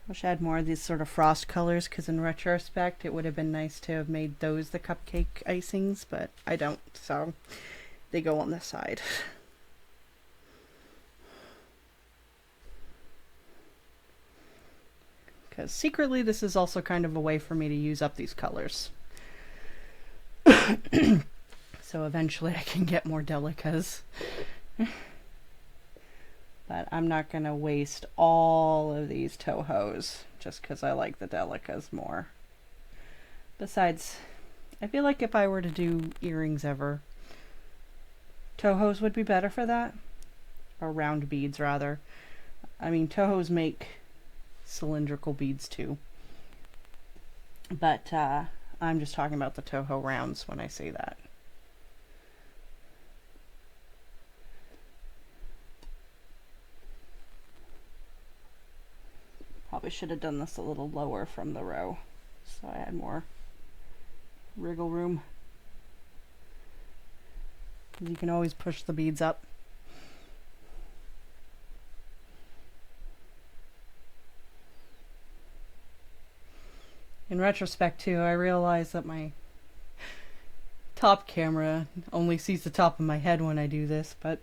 S1: Wish I had more of these sort of frost colors, because in retrospect it would have been nice to have made those the cupcake icings, but I don't, so they go on this side. Because secretly this is also kind of a way for me to use up these colors. So eventually I can get more delicas. But I'm not going to waste all of these Tohos just because I like the delicas more. Besides, I feel like if I were to do earrings ever, Tohos would be better for that. Or round beads, rather. I mean, Tohos make cylindrical beads too. But I'm just talking about the Toho rounds when I say that. Probably should have done this a little lower from the row, so I had more wriggle room. You can always push the beads up. In retrospect too, I realized that my top camera only sees the top of my head when I do this, but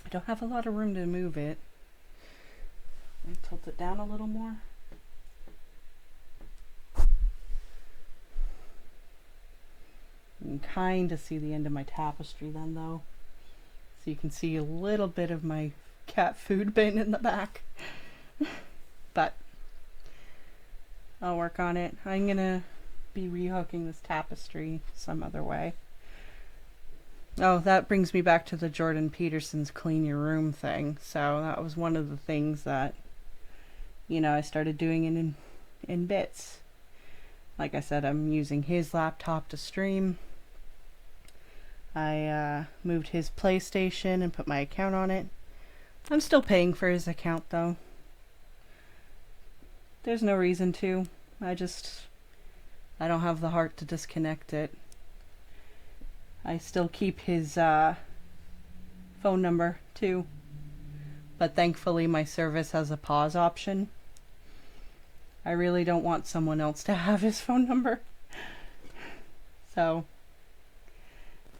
S1: I don't have a lot of room to move it. I tilt it down a little more. You can kind of see the end of my tapestry then though. So you can see a little bit of my cat food bin in the back. But I'll work on it. I'm gonna be rehooking this tapestry some other way. Oh, that brings me back to the Jordan Peterson's clean your room thing. So that was one of the things that, you know, I started doing it in bits. Like I said, I'm using his laptop to stream. I moved his PlayStation and put my account on it. I'm still paying for his account though. There's no reason to. I don't have the heart to disconnect it. I still keep his phone number too. But thankfully my service has a pause option. I really don't want someone else to have his phone number. So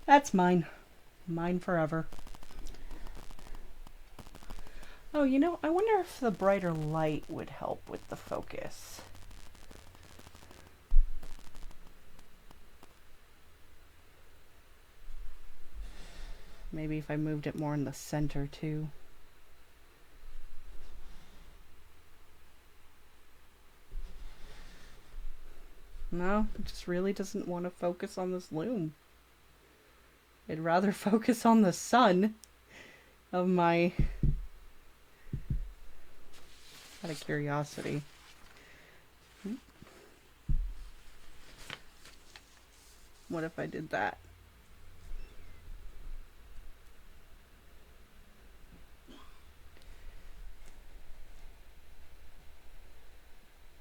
S1: that's mine. Mine forever. Oh, you know, I wonder if the brighter light would help with the focus. Maybe if I moved it more in the center too. No, it just really doesn't want to focus on this loom. It'd rather focus on the sun of my... Out of curiosity. What if I did that?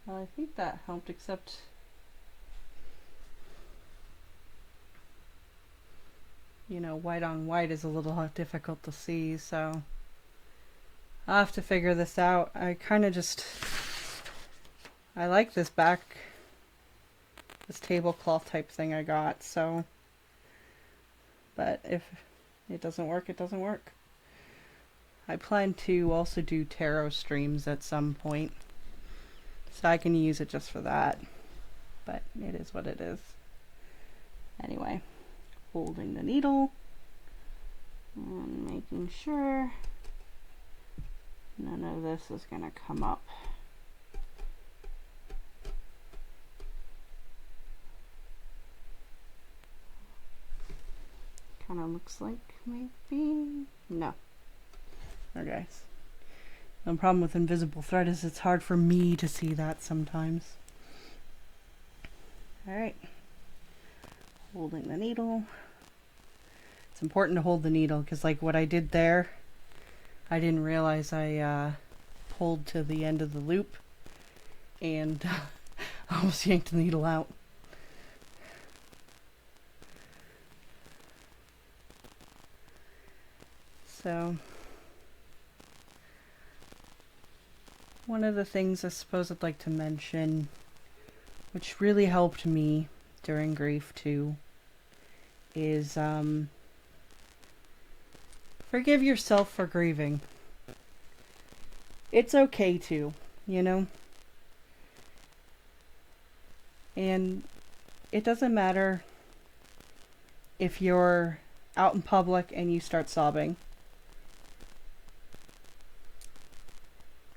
S1: Well, I think that helped, except you know, white on white is a little difficult to see, so I'll have to figure this out. I kind of just, I like this this tablecloth type thing I got, so, but if it doesn't work, it doesn't work. I plan to also do tarot streams at some point, so I can use it just for that, but it is what it is. Anyway, holding the needle and making sure none of this is going to come up. Kind of looks like maybe, no. Okay. The problem with invisible thread is it's hard for me to see that sometimes. Alright. Holding the needle. It's important to hold the needle because, like, what I did there, I didn't realize I pulled to the end of the loop and almost yanked the needle out. So, one of the things I suppose I'd like to mention, which really helped me during grief too, is forgive yourself for grieving. It's okay to, you know? And it doesn't matter if you're out in public and you start sobbing.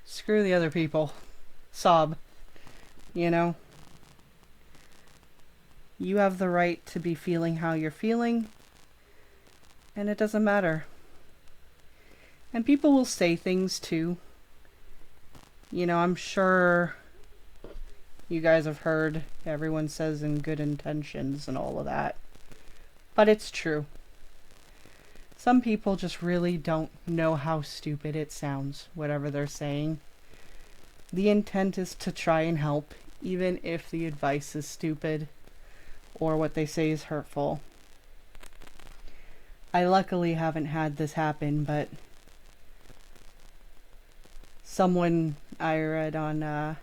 S1: Screw the other people. Sob. You know? You have the right to be feeling how you're feeling, and it doesn't matter. And people will say things too. You know, I'm sure you guys have heard everyone says in good intentions and all of that. But it's true. Some people just really don't know how stupid it sounds, whatever they're saying. The intent is to try and help, even if the advice is stupid or what they say is hurtful. I luckily haven't had this happen, but someone I read on, I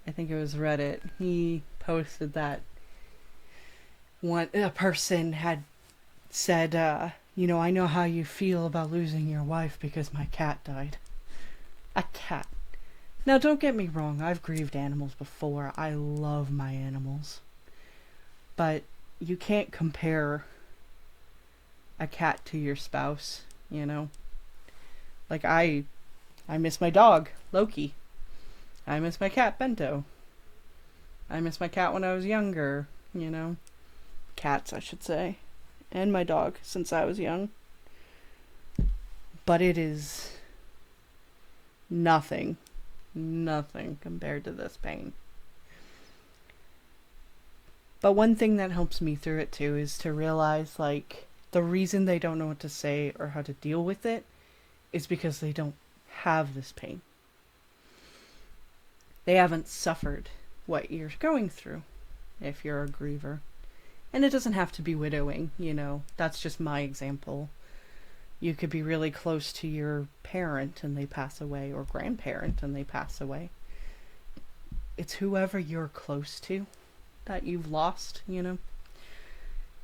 S1: think it was Reddit, he posted that a person had said, you know, I know how you feel about losing your wife because my cat died. A cat. Now, don't get me wrong, I've grieved animals before. I love my animals. But you can't compare a cat to your spouse, you know? Like, I miss my dog, Loki. I miss my cat, Bento. I miss my cat when I was younger, you know? Cats, I should say. And my dog, since I was young. But it is nothing compared to this pain. But one thing that helps me through it too is to realize, like, the reason they don't know what to say or how to deal with it is because they don't have this pain. They haven't suffered what you're going through if you're a griever. And it doesn't have to be widowing, you know. That's just my example. You could be really close to your parent and they pass away, or grandparent and they pass away. It's whoever you're close to that you've lost, you know.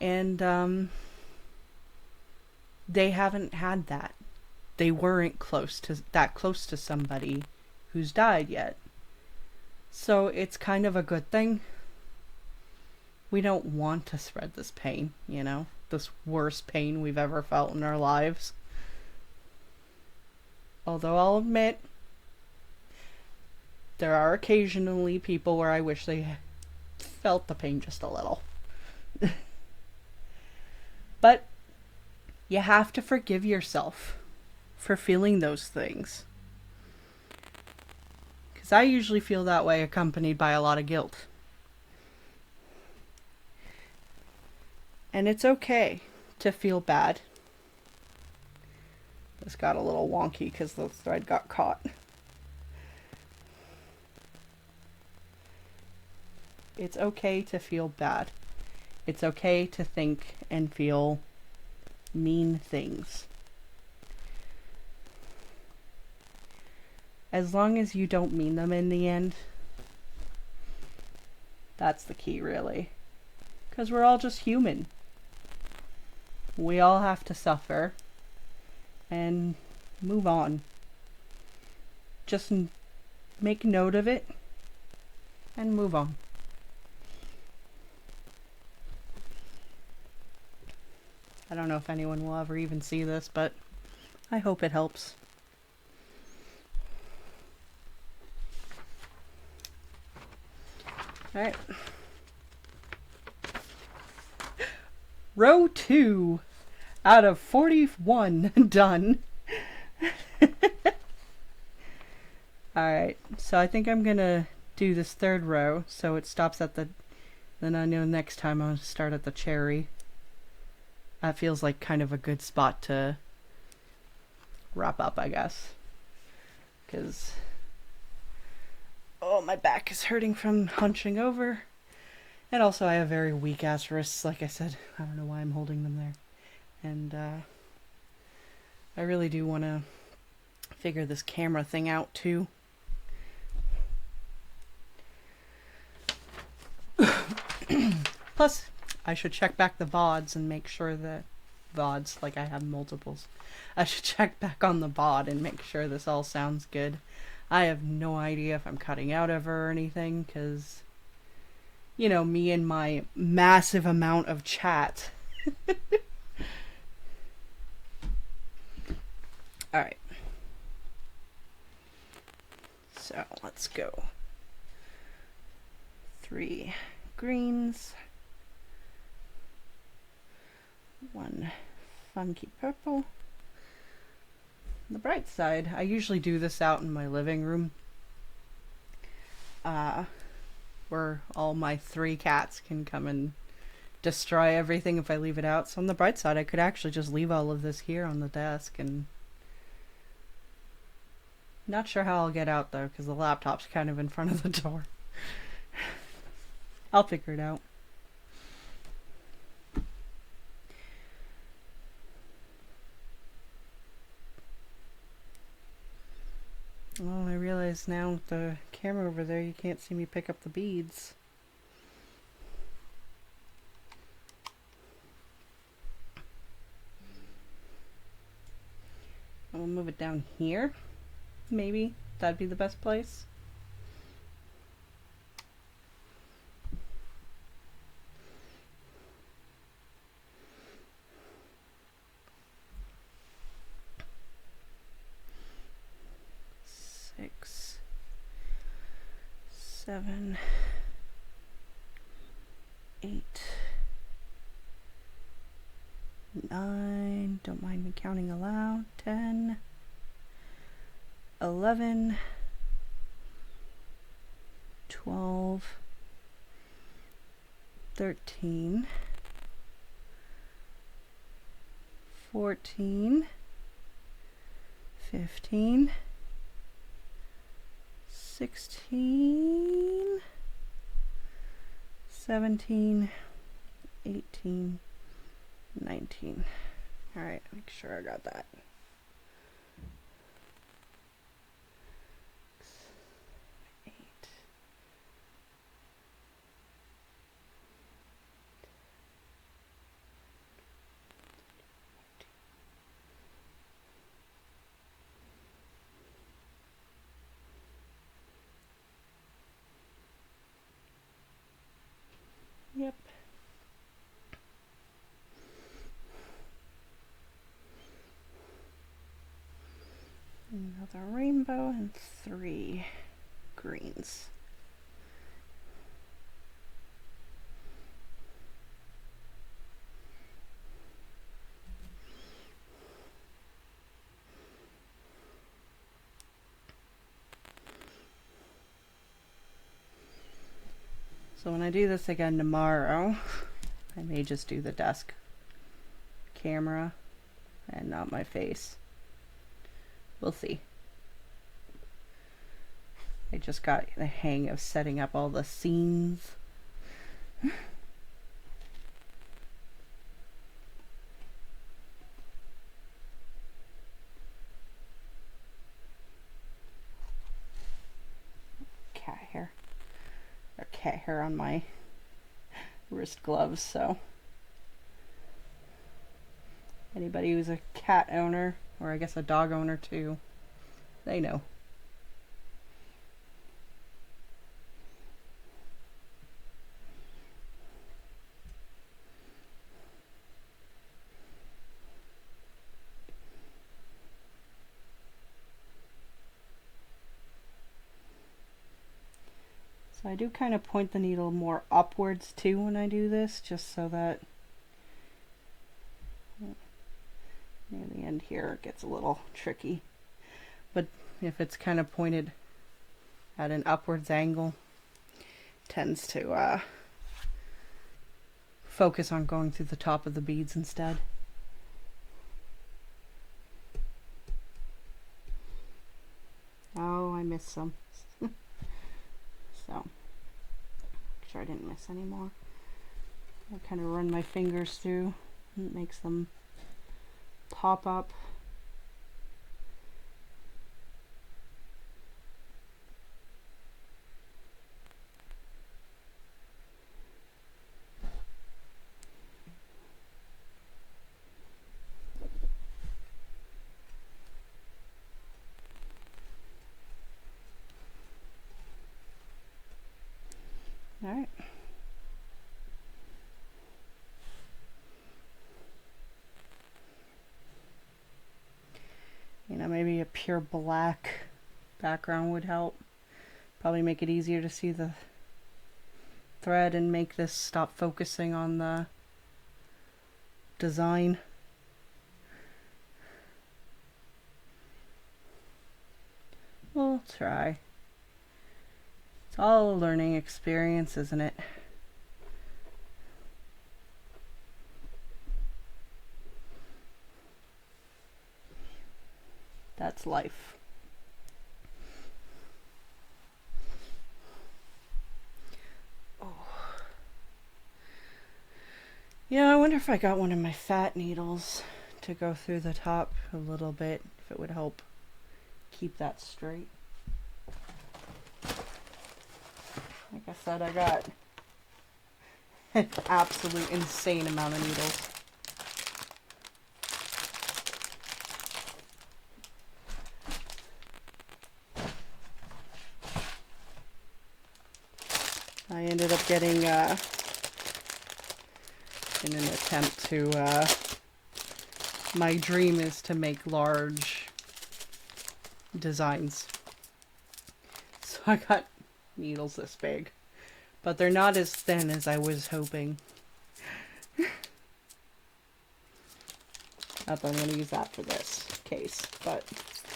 S1: And they haven't had that. They weren't close to somebody who's died yet. So it's kind of a good thing. We don't want to spread this pain, you know, this worst pain we've ever felt in our lives. Although I'll admit, there are occasionally people where I wish they felt the pain just a little. But you have to forgive yourself for feeling those things. Because I usually feel that way accompanied by a lot of guilt. And it's okay to feel bad. This got a little wonky because the thread got caught. It's okay to feel bad. It's okay to think and feel mean things. As long as you don't mean them in the end, that's the key, really. Because we're all just human. We all have to suffer and move on. Just make note of it and move on. I don't know if anyone will ever even see this, but I hope it helps. Alright. Row 2 out of 41 done. Alright, so I think I'm gonna do this third row so it stops at the, then I know next time I'll start at the cherry. That feels like kind of a good spot to wrap up, I guess, because oh, my back is hurting from hunching over, and also I have very weak ass wrists. Like I said, I don't know why I'm holding them there, and I really do want to figure this camera thing out too. Plus, I should check back the VODs and make sure that VODs, like I have multiples, I should check back on the VOD and make sure this all sounds good. I have no idea if I'm cutting out ever or anything, because, you know, me and my massive amount of chat. Alright. So, let's go. 3 greens. 1 funky purple. On the bright side, I usually do this out in my living room, where all my 3 cats can come and destroy everything if I leave it out. So on the bright side, I could actually just leave all of this here on the desk, and not sure how I'll get out though, because the laptop's kind of in front of the door. I'll figure it out. Oh, I realize now with the camera over there, you can't see me pick up the beads. I'll move it down here. Maybe that'd be the best place. Six, 7, 8, 9, don't mind me counting aloud, 10, 11, 12, 13, 14, 15, 16, 17, 18, 19. All right, make sure I got that. 8. Yep. Another rainbow and 3 greens. So when I do this again tomorrow, I may just do the desk camera and not my face. We'll see. I just got the hang of setting up all the scenes. Cat hair. Or cat hair on my wrist gloves, so anybody who's a cat owner, or I guess a dog owner too, they know. So I do kind of point the needle more upwards too when I do this, just so that near the end here it gets a little tricky. But if it's kind of pointed at an upwards angle, tends to focus on going through the top of the beads instead. Oh, I missed some. So, make sure I didn't miss any more. I kind of run my fingers through, and it makes them pop up. All right. You know, maybe a pure black background would help. Probably make it easier to see the thread and make this stop focusing on the design. We'll try. It's all a learning experience, isn't it? That's life. Oh. Yeah, I wonder if I got one of my fat needles to go through the top a little bit, if it would help keep that straight. Like I said, I got an absolute insane amount of needles. I ended up getting, in an attempt to, my dream is to make large designs. So I got needles this big, but they're not as thin as I was hoping. Not that I'm going to use that for this case, but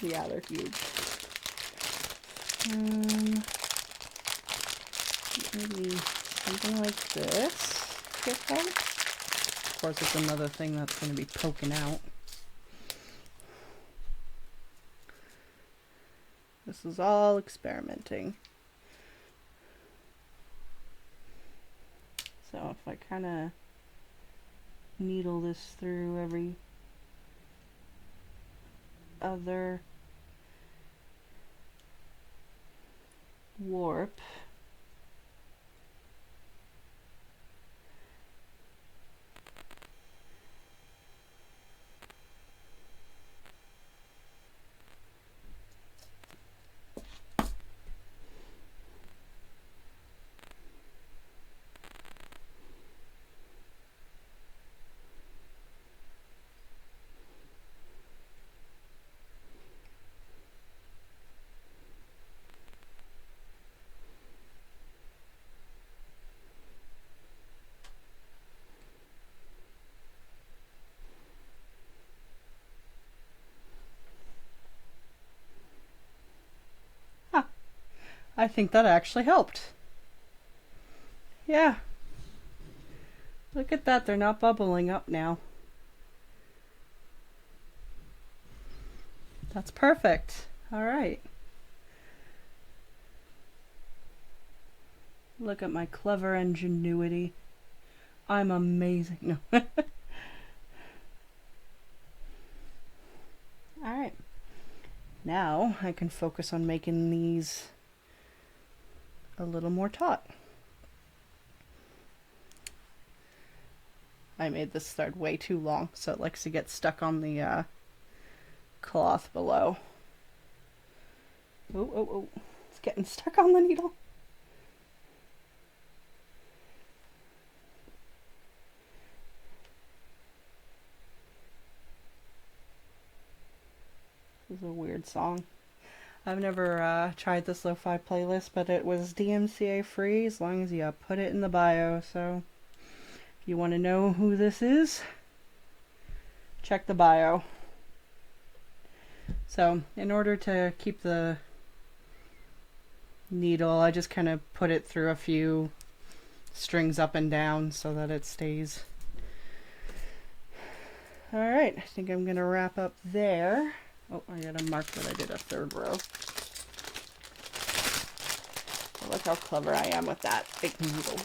S1: yeah, they're huge. Maybe something like this could help. Of course, it's another thing that's going to be poking out. This is all experimenting. So if I kind of needle this through every other warp, I think that actually helped. Yeah. Look at that, they're not bubbling up now. That's perfect. All right. Look at my clever ingenuity. I'm amazing. No. All right. Now I can focus on making these a little more taut. I made this thread way too long, so it likes to get stuck on the cloth below. Oh, oh, oh. It's getting stuck on the needle. This is a weird song. I've never tried this lo-fi playlist, but it was DMCA free as long as you put it in the bio. So if you want to know who this is, check the bio. So in order to keep the needle. I just kind of put it through a few strings up and down so that it stays. Alright, I think I'm going to wrap up there. Oh, I gotta mark that I did a third row. Look how clever I am with that big needle.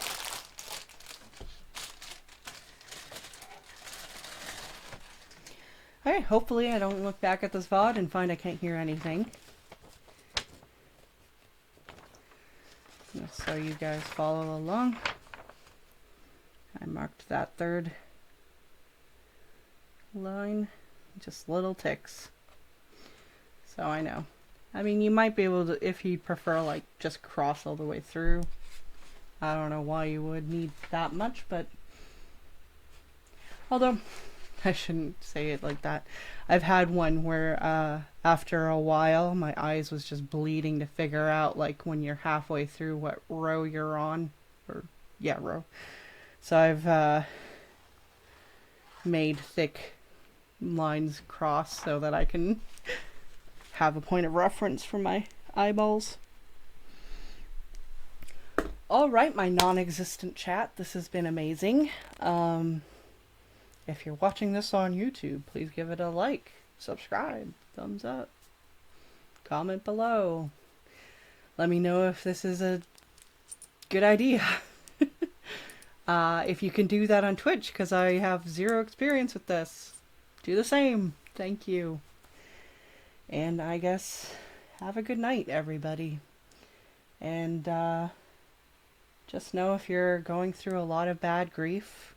S1: Alright, hopefully I don't look back at this VOD and find I can't hear anything. Just so you guys follow along. I marked that third line, just little ticks. So I know. I mean, you might be able to, if you prefer, like, just cross all the way through. I don't know why you would need that much, but... Although, I shouldn't say it like that. I've had one where, after a while, my eyes was just bleeding to figure out, like, when you're halfway through what row you're on. Or, yeah, row. So I've, made thick lines cross so that I can have a point of reference for my eyeballs. Alright, my non-existent chat, this has been amazing. If you're watching this on YouTube, please give it a like, subscribe, thumbs up, comment below. Let me know if this is a good idea. If you can do that on Twitch, because I have zero experience with this, do the same. Thank you. And I guess have a good night, everybody. And just know if you're going through a lot of bad grief,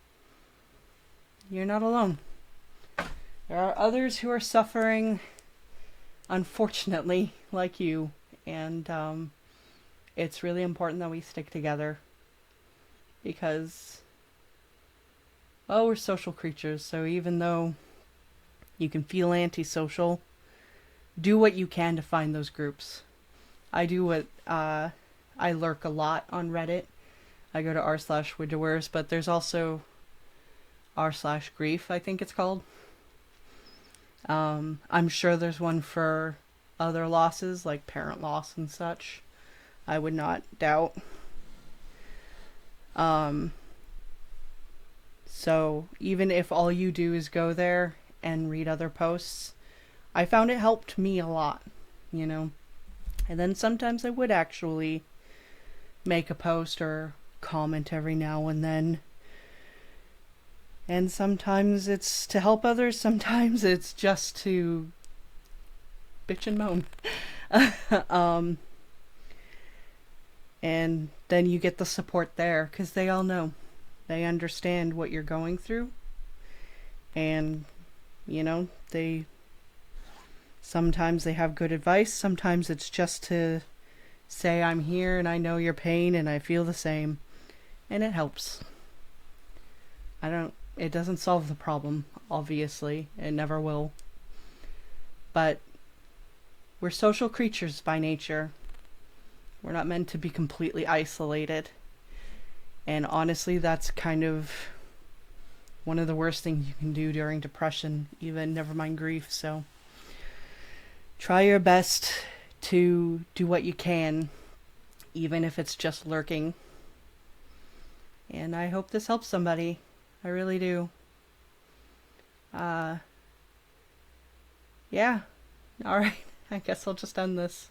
S1: you're not alone. There are others who are suffering, unfortunately, like you. And it's really important that we stick together. Because, well, we're social creatures. So even though you can feel antisocial, do what you can to find those groups. I do what, I lurk a lot on Reddit. I go to r/widowers, but there's also r/grief, I think it's called. I'm sure there's one for other losses, like parent loss and such. I would not doubt. So even if all you do is go there and read other posts, I found it helped me a lot, you know. And then sometimes I would actually make a post or comment every now and then. And sometimes it's to help others, sometimes it's just to bitch and moan. And then you get the support there, because they all know. They understand what you're going through. And, you know, sometimes they have good advice, sometimes it's just to say I'm here and I know your pain and I feel the same. And it helps. It doesn't solve the problem, obviously. It never will. But we're social creatures by nature. We're not meant to be completely isolated. And honestly, that's kind of one of the worst things you can do during depression, even never mind grief. So try your best to do what you can, even if it's just lurking. And I hope this helps somebody. I really do. Yeah. Alright. I guess I'll just end this.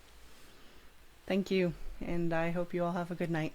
S1: Thank you. And I hope you all have a good night.